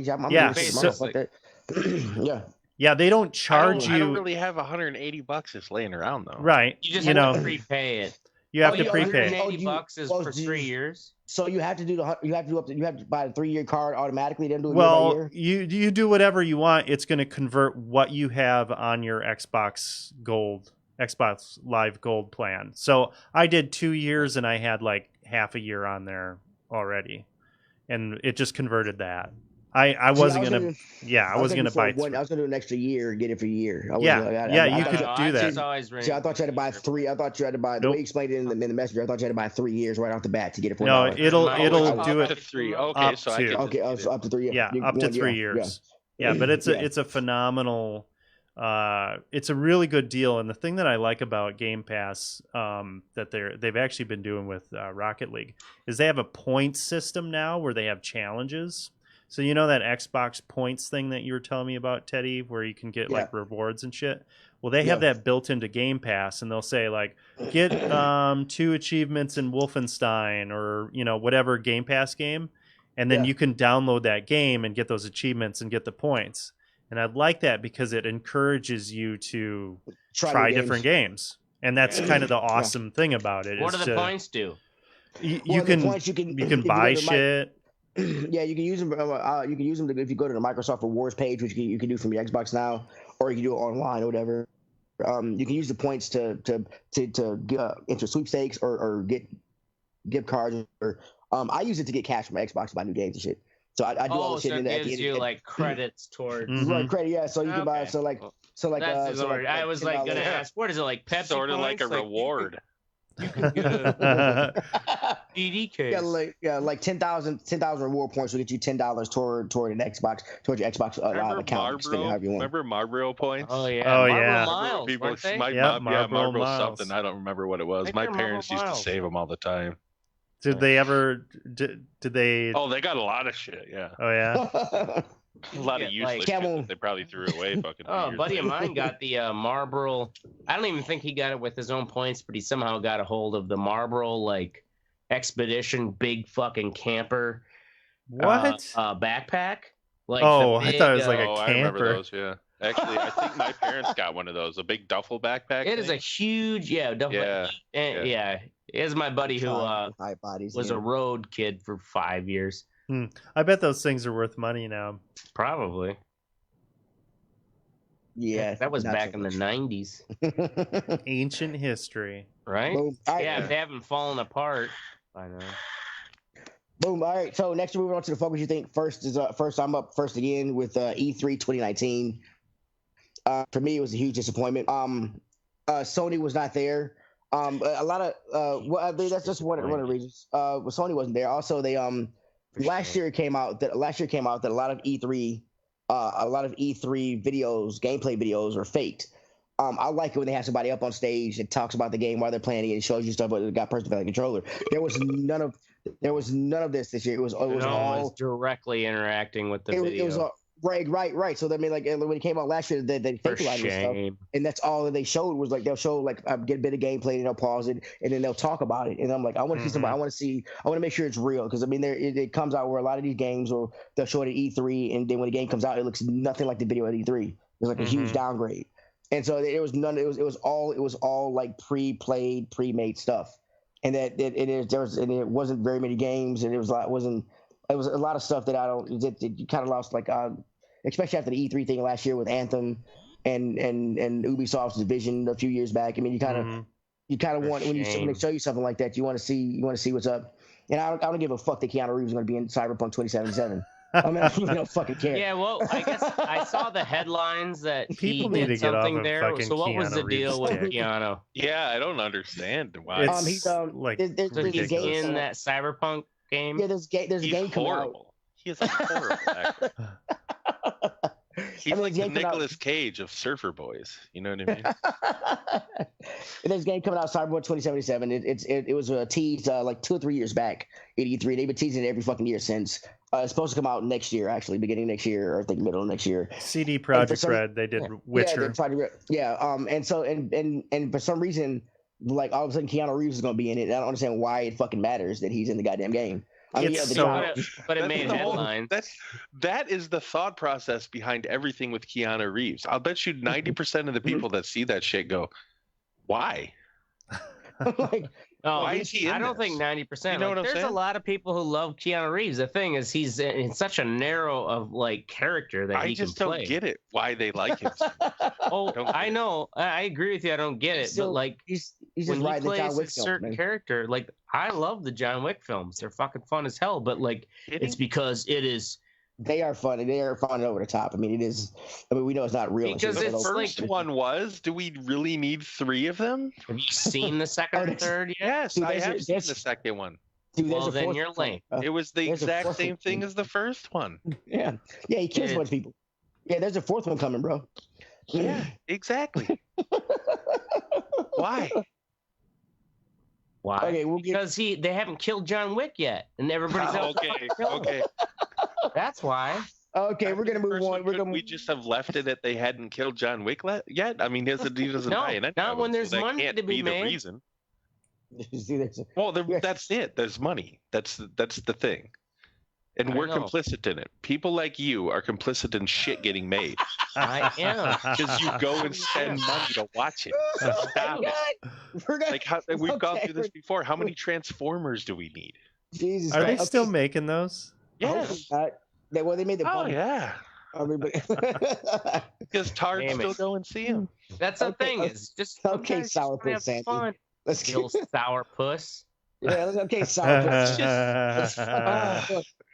Yeah, they don't charge you. I don't really have $180 just laying around though. Right. You just have to prepay it. You have to prepay. $180 is for 3 years. So you have to you have to buy a 3-year card automatically, then do it year by year? You do whatever you want. It's going to convert what you have on your Xbox Live Gold plan. So I did 2 years and I had like half a year on there already, and it just converted that. I wasn't gonna buy. I was gonna do an extra year and get it for a year. You could do that. See, I thought you had to buy 3. I thought you had to buy. The way you explained it in the messenger, I thought you had to buy 3 years right off the bat to get it for. No, it'll do it to 3. Okay, so up to 3 years. Yeah, up to 3 years. Yeah, but it's a phenomenal. It's a really good deal, and the thing that I like about Game Pass that they've actually been doing with Rocket League is they have a points system now where they have challenges. So you know that Xbox points thing that you were telling me about, Teddy, where you can get like rewards and shit? Well, they have that built into Game Pass, and they'll say like, get 2 achievements in Wolfenstein or, whatever Game Pass game, and then you can download that game and get those achievements and get the points. And I like that because it encourages you to try different games. And that's kind of the awesome thing about it. What do the points do? You can buy shit. Yeah, you can use them. You can use them if you go to the Microsoft Rewards page, which you can do from your Xbox now, or you can do it online or whatever. You can use the points to enter sweepstakes or get gift cards. Or I use it to get cash from my Xbox to buy new games and shit. So I do all the shit in there. It gives you like credits towards right credit. Yeah, so you can buy. So like. I was like gonna ask, what is it like? Pepsi sort of points? like a reward. You can get a DD case. Like 10,000 reward points will get you $10 toward an Xbox, towards your Xbox account. Remember Marlboro points? Oh yeah. Marlboro Miles, Marlboro something. I don't remember what it was. My parents used to save them all the time. Did they ever? Did they? Oh, they got a lot of shit. Yeah. Oh yeah. A lot of useless shit that they probably threw away. Fucking. Oh, a buddy of mine got the Marlboro. I don't even think he got it with his own points, but he somehow got a hold of the Marlboro like Expedition big fucking camper. What? Backpack. Like I thought it was like a camper. I remember those. Yeah. Actually, I think my parents got one of those. A big duffel backpack. It is a huge, duffel. Yeah. It is my buddy who was a road kid for 5 years. I bet those things are worth money now. Probably. Yeah. That was back in the 90s. Ancient history. Right? Boom. If they haven't fallen apart by now. Boom. All right. So next we're moving on to the focus you think first is first I'm up first again with E3 2019. For me, it was a huge disappointment. Sony was not there. A lot of well, I mean, that's just one of the reasons. Sony wasn't there. Also, they last year came out that a lot of E3 videos, gameplay videos, are faked. I like it when they have somebody up on stage that talks about the game while they're playing it and shows you stuff, but it got personal controller. There was none of this year. It was all directly interacting with the video. It was all, right. So I mean, like when it came out last year, they faked a lot of this stuff, and that's all that they showed was like they'll show like get a bit of gameplay and they'll pause it and then they'll talk about it. And I'm like, I want to see somebody. I want to make sure it's real because I mean, it comes out where a lot of these games or they'll show it at E3, and then when the game comes out, it looks nothing like the video at E3. It's like a huge downgrade. And so it was none. It was all like pre-played, pre-made stuff, and it wasn't very many games, and it was a lot of stuff that you kind of lost, like especially after the E3 thing last year with Anthem and Ubisoft's Division a few years back. I mean, you kind of want when they show you something like that, you want to see what's up. And I don't give a fuck that Keanu Reeves is going to be in Cyberpunk 2077. I mean, I don't fucking care. Yeah, well, I guess I saw the headlines that people need to get off of there. fucking So what Keanu was the deal with Keanu? Yeah, I don't understand why. He's like there's in that Cyberpunk game. Yeah, there's a game coming out. He is a horrible actor. He's like the Nicolas Cage of Surfer Boys. You know what I mean? And there's a game coming out, Cyberpunk 2077. It was teased like 2 or 3 years back at E3. They've been teasing it every fucking year since. It's supposed to come out next year, actually, beginning next year, or I think middle of next year. CD Projekt Red, they did Witcher. And for some reason, like all of a sudden, Keanu Reeves is going to be in it. And I don't understand why it fucking matters that he's in the goddamn game. I mean, but it made headlines. That is the thought process behind everything with Keanu Reeves. I'll bet you 90% of the people that see that shit go, "Why? Why is he in I don't think 90%. You know what I'm there's saying? a lot of people who love Keanu Reeves. The thing is, he's in such a narrow of like character that he can play. I just don't get it why they like him. I know. I agree with you. I don't get it. But like, he's just when he plays John Wick a certain character, like I love the John Wick films. They're fucking fun as hell. But like, it's because it is. They are fun. They are fun over the top. I mean, it is. I mean, we know it's not real. Because the first one was. Do we really need 3 of them? Have you seen the second or third yet? Yes, Dude, I have seen the second one. Dude, well, then you're lame. It was the exact same thing as the first one. Yeah, he kills a bunch of people. Yeah, there's a 4th one coming, bro. Yeah, exactly. Why? Why? Okay, because they haven't killed John Wick yet, and everybody's okay. That's why. Okay, we're gonna move on. We just have left it that they hadn't killed John Wick yet. I mean, he doesn't die in it. Not when there's money can't to be made. The reason. Well, that's it. There's money. That's the thing, and we're complicit in it. People like you are complicit in shit getting made. I am, because you go and spend money to watch it. So stop it. We've gone through this before. How many Transformers do we need? Jesus, are they still making those? Yes. They made the. Oh yeah. Because Tards still go and see him. That's the thing. It's just sourpuss, Sandy. Let's kill sourpuss. Yeah, okay, sourpuss.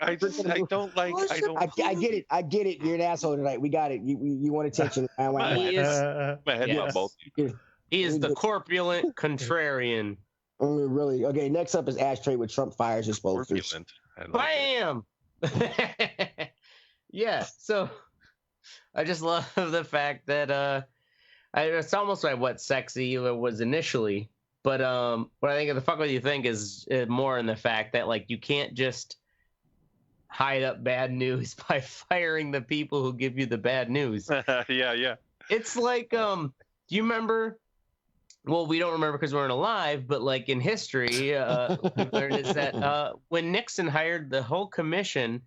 I don't like. I get it. You're an asshole tonight. We got it. You want attention. He is the corpulent contrarian. Really? Okay. Next up is Ashtray with Trump fires his posters. Bam. Yeah. So I just love the fact that it's almost like what sexy was initially, but what I think the fuck what you think is more in the fact that like you can't just hide up bad news by firing the people who give you the bad news. Yeah. It's like do you remember? Well, we don't remember because we weren't alive, but like in history, we learned is that when Nixon hired the whole commission,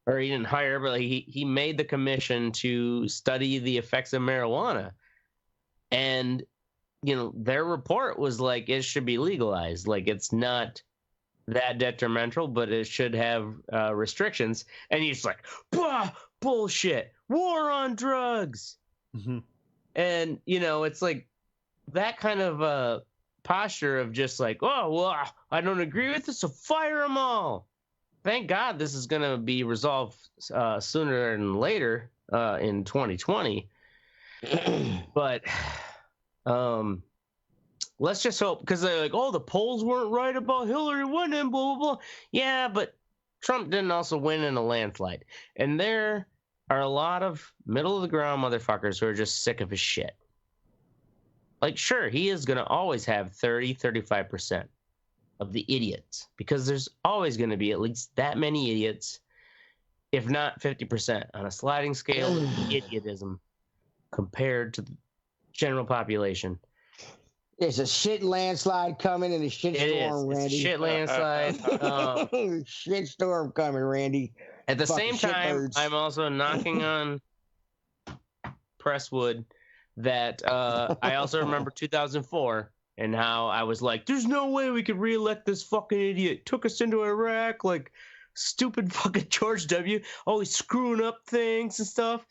or he didn't hire, but like he made the commission to study the effects of marijuana, and their report was like it should be legalized, like it's not that detrimental, but it should have restrictions. And he's like, bah, bullshit, war on drugs, and it's like. That kind of posture of just like, oh, well, I don't agree with this, so fire them all. Thank God this is going to be resolved sooner than later in 2020. But let's just hope, because they're like, oh, the polls weren't right about Hillary winning, blah, blah, blah. Yeah, but Trump didn't also win in a landslide. And there are a lot of middle-of-the-ground motherfuckers who are just sick of his shit. Like, sure, he is going to always have 35% of the idiots, because there's always going to be at least that many idiots, if not 50%, on a sliding scale of idiotism compared to the general population. There's a shit landslide coming and a shit storm, Randy. It's a shit landslide. Shit storm coming, Randy. At the same time, I'm also knocking on presswood that I also remember 2004 and how I was like, there's no way we could reelect this fucking idiot. Took us into Iraq, like stupid fucking George W. Always screwing up things and stuff.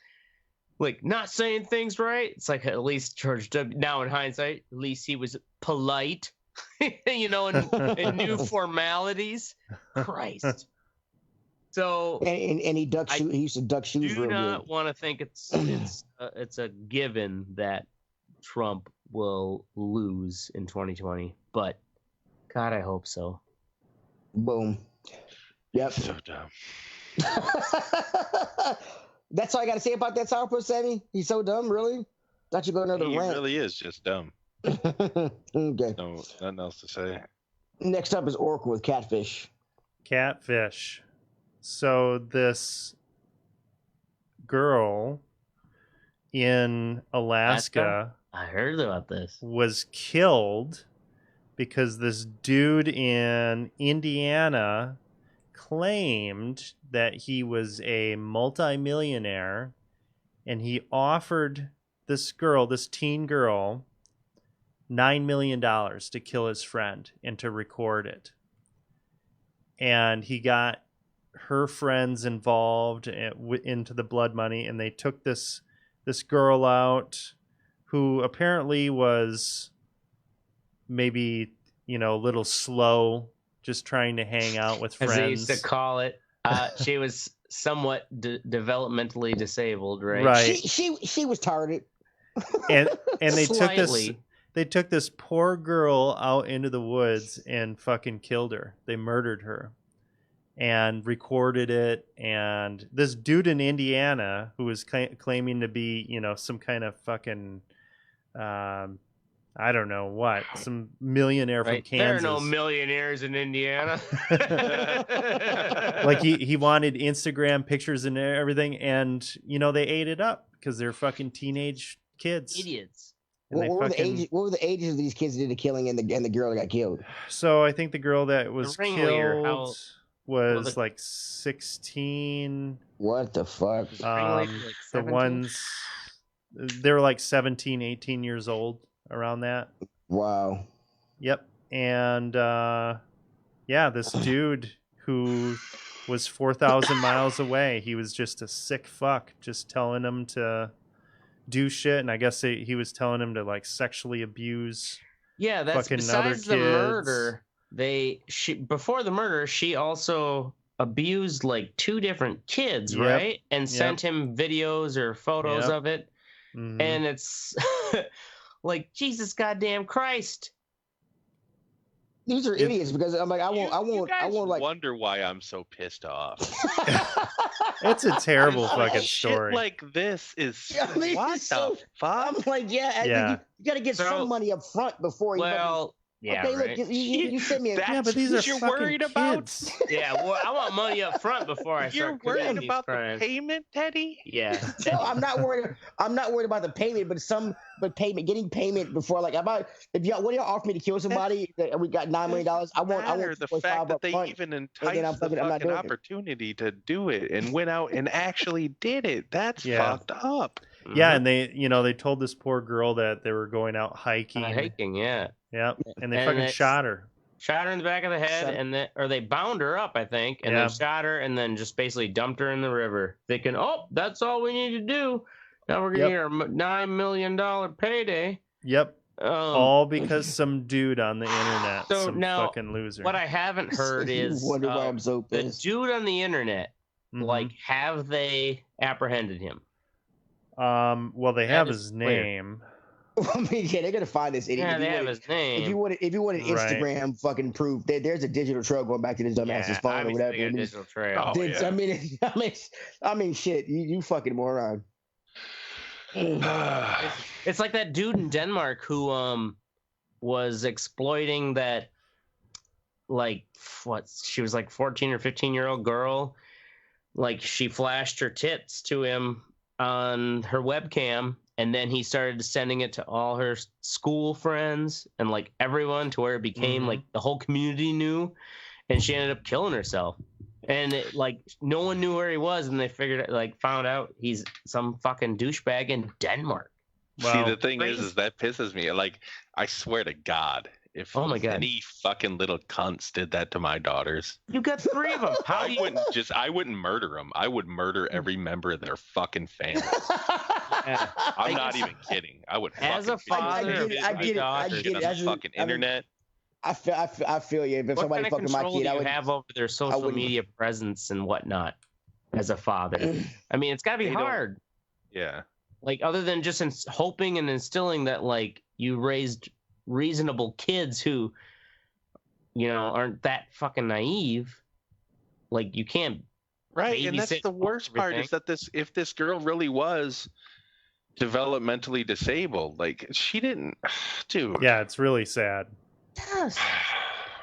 Like, not saying things right. It's like, at least George W. Now, in hindsight, at least he was polite, you know, and knew formalities. Christ. So, and he used to duck shoes. Do not want to think it's a given that Trump will lose in 2020, but God, I hope so. Boom. Yep. So dumb. That's all I got to say about that sourpuss, Sammy. He's so dumb, really. Thought you go another rant. He really is just dumb. Okay. No, nothing else to say. Next up is Oracle with catfish. Catfish. So this girl in Alaska, I heard about this, was killed because this dude in Indiana claimed that he was a multimillionaire, and he offered this teen girl, $9 million to kill his friend and to record it. And he got her friends involved into the blood money, and they took this girl out who apparently was maybe, you know, a little slow, just trying to hang out with friends. As they used to call it. She was somewhat developmentally disabled, right? Right. She was retarded. And they took this poor girl out into the woods and fucking killed her. They murdered her and recorded it. And this dude in Indiana who was claiming to be, you know, some kind of fucking I don't know what, some millionaire from Kansas. There are no millionaires in Indiana. Like he wanted Instagram pictures and everything, and you know, they ate it up because they're fucking teenage kids, idiots. What were the ages of these kids that did the killing and the girl that got killed? So I think the girl that was killed was like 16. What the fuck? The ones they were like 17, 18 years old. Around that. Wow. Yep. And yeah, this dude who was 4,000 miles away, he was just a sick fuck, just telling him to do shit. And I guess he was telling him to like sexually abuse. Yeah, that's besides the murder. Before the murder, she also abused like 2 different kids, right? And sent him videos or photos of it. Mm-hmm. And it's like, Jesus goddamn Christ. These are idiots, because I'm like, I won't like wonder why I'm so pissed off. It's a terrible fucking story. Shit like this is what the fuck? I'm like, you got to get some money up front before you. Well, yeah, okay, right. Look, you sent me. But these are you're fucking worried kids. About. Yeah, well, I want money up front before I start. You're worried about the payment, Teddy? Yeah. No, I'm not worried. I'm not worried about the payment, but getting payment before, like, what do y'all offer me to kill somebody? We got $9 million. I want the fact that they even enticed the fucking opportunity to do it and went out and actually did it. That's fucked up. Yeah, and they told this poor girl that they were going out hiking. Yeah. Yep, and they fucking shot her. Shot her in the back of the head, or they bound her up, I think, and then shot her, and then just basically dumped her in the river, thinking, "Oh, that's all we need to do. Now we're gonna get our $9 million payday." Yep. All because some dude on the internet, some fucking loser. What I haven't heard is wonder why I'm so pissed. The dude on the internet, like, have they apprehended him? Well, they have his clear. name. I mean, yeah, they're gonna find this idiot. Yeah, they have his name. If you wanted Instagram fucking proof, there's a digital trail going back to this dumbass's phone or whatever. A digital trail. Oh, yeah. I mean, shit. You fucking moron. It's like that dude in Denmark who was exploiting that, like, she was like 14 or 15-year-old girl. Like, she flashed her tits to him on her webcam, and then he started sending it to all her school friends and like everyone, to where it became like the whole community knew, and she ended up killing herself. And like no one knew where he was, and they found out he's some fucking douchebag in Denmark. Wow. See, the thing is that pisses me. Like, I swear to God, if any fucking little cunts did that to my daughters, you got 3 of them. I wouldn't murder them. I would murder every member of their fucking family. Yeah. I'm not even kidding. I would. As a father, I get it. On the fucking internet. I feel you. If somebody fucking my kid, I would have over their social media presence and whatnot. As a father, I mean, it's got to be hard. Yeah. Like, other than just hoping and instilling that, like, you raised reasonable kids who, you know, aren't that fucking naive. Like, you can't. Right, and that's the worst part, is that if this girl really was developmentally disabled, like, she didn't, dude. Yeah, it's really sad. Yes.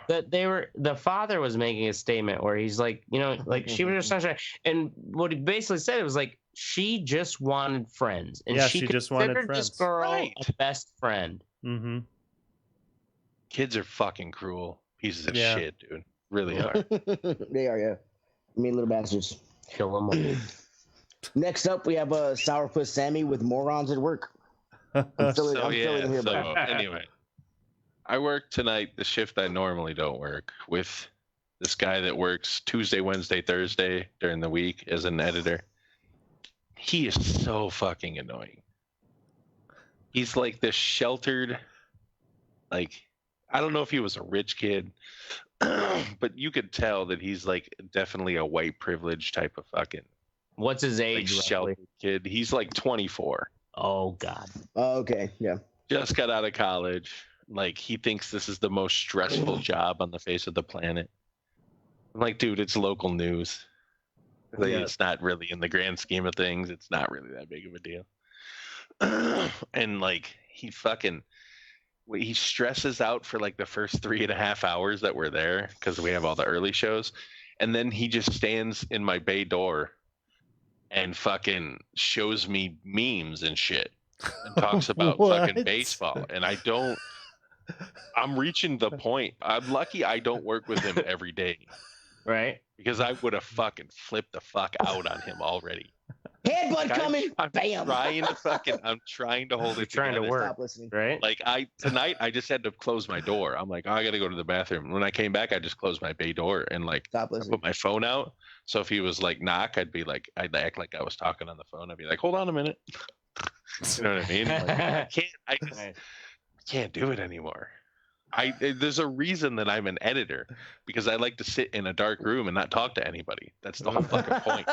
That the father was making a statement where he's like, you know, like, she was just and what he basically said, it was like, she just wanted friends, and she just wanted friends. This girl a best friend. Mm-hmm. Kids are fucking cruel pieces of shit, dude. Really are. They are, yeah. Mean little bastards. Kill them all. Next up, we have Sourpuss Sammy with Morons at Work. I'm feeling here, buddy. Anyway, I work tonight the shift I normally don't work with this guy that works Tuesday, Wednesday, Thursday during the week as an editor. He is so fucking annoying. He's like this sheltered, like, I don't know if he was a rich kid, but you could tell that he's like definitely a white privilege type of fucking. What's his age? Like, sheltered kid. He's like 24. Oh God. Oh, okay, yeah. Just got out of college. Like, he thinks this is the most stressful job on the face of the planet. I'm like, dude, it's local news. Like, it's not really, in the grand scheme of things, it's not really that big of a deal. And like, he stresses out for like the first 3.5 hours that we're there, because we have all the early shows, and then he just stands in my bay door and fucking shows me memes and shit and talks about fucking baseball. And I'm reaching the point. I'm lucky I don't work with him every day. Right? Because I would have fucking flipped the fuck out on him already. Headbutt coming. Bam. I'm trying to hold it together. Trying to work. Right? Like, tonight I just had to close my door. I'm like, I got to go to the bathroom. When I came back, I just closed my bay door and like I put my phone out. So if he was like knock, I'd act like I was talking on the phone. I'd be like, hold on a minute. You know what I mean? Like, I can't do it anymore. There's a reason that I'm an editor, because I like to sit in a dark room and not talk to anybody. That's the whole fucking point.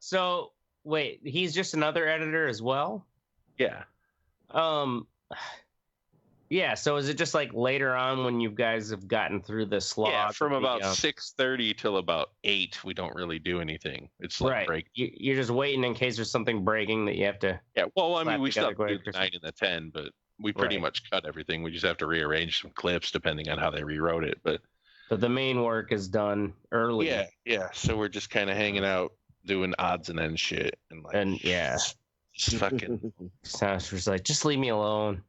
So wait, he's just another editor as well? Yeah. Yeah. So is it just like later on when you guys have gotten through the slog? Yeah, from about 6:30 till about 8, we don't really do anything. It's like break. You're just waiting in case there's something breaking that you have to. Yeah. Well, I mean, we still do the 9 and the 10, but we pretty much cut everything. We just have to rearrange some clips depending on how they rewrote it. But the main work is done early. Yeah, yeah. So we're just kind of hanging out, doing odds and ends shit, and just fucking. Sounds just like, just leave me alone.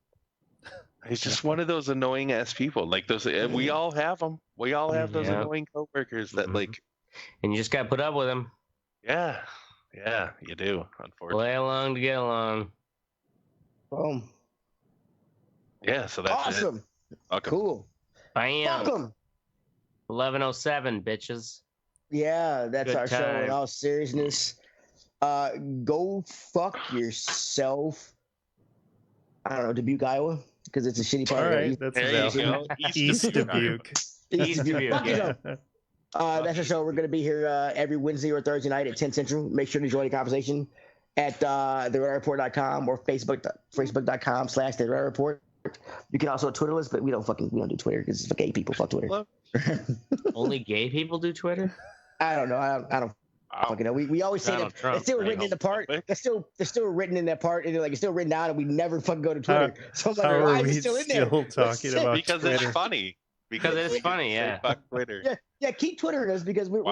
He's just one of those annoying ass people. Like those, we all have them. We all have those annoying coworkers that like, and you just got to put up with them. Yeah, yeah, you do. Unfortunately, play along to get along. Boom. Yeah, so that's awesome. Cool. I am. Welcome. 11:07, bitches. Yeah, that's our show. In all seriousness, go fuck yourself. I don't know, Dubuque, Iowa, because it's a shitty part. All right, that's East Dubuque. East Dubuque. Yeah. That's our show. We're going to be here every Wednesday or Thursday night at 10 Central. Make sure to join the conversation. at theredreport.com or facebook.com/theredreport. You can also Twitter us, but we don't do Twitter because it's for gay people. Fuck Twitter. Only gay people do Twitter? I don't know. I don't fucking know. We always say that it's still written in the part. It's still written in that part, and like it's still written down, and we never fucking go to Twitter. So I'm like, why is it still in there? Talking about because Twitter? It's funny. Because it's funny, yeah. Fuck Twitter. Yeah, keep Twittering us because we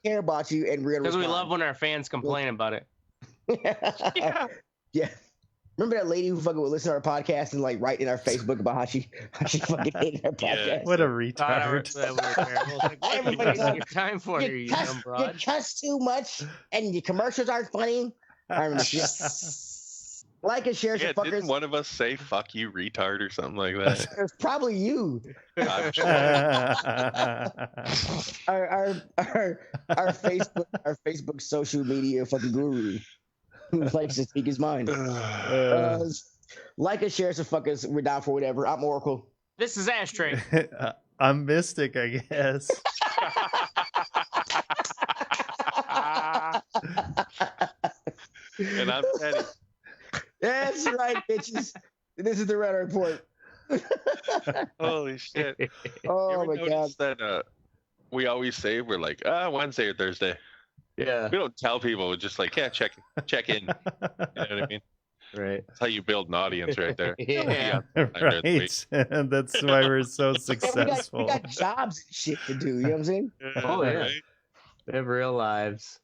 care about you and we're because we love when our fans complain about it. Yeah. Remember that lady who fucking would listen to our podcast and like write in our Facebook about how she fucking hated our podcast? What a retard! What are you your time for? You dumb broad. You cuss too much, and your commercials aren't funny. I remember. Like and share, fuckers. Didn't one of us say "fuck you, retard" or something like that? It's probably you. I'm sure. our Facebook social media fucking guru who likes to speak his mind. Like and share, so fuckers. We're down for whatever. I'm Oracle. This is Ashtray. I'm Mystic, I guess. And I'm Teddy. That's right, bitches. This is the Red Report. Holy shit. Oh my god. That we always say we're like, Wednesday or Thursday. Yeah. We don't tell people, we're just like, yeah, check in. You know what I mean? Right. That's how you build an audience right there. Yeah. Right. And that's why we're so successful. We got jobs and shit to do, you know what I'm saying? Oh yeah. Right. They have real lives.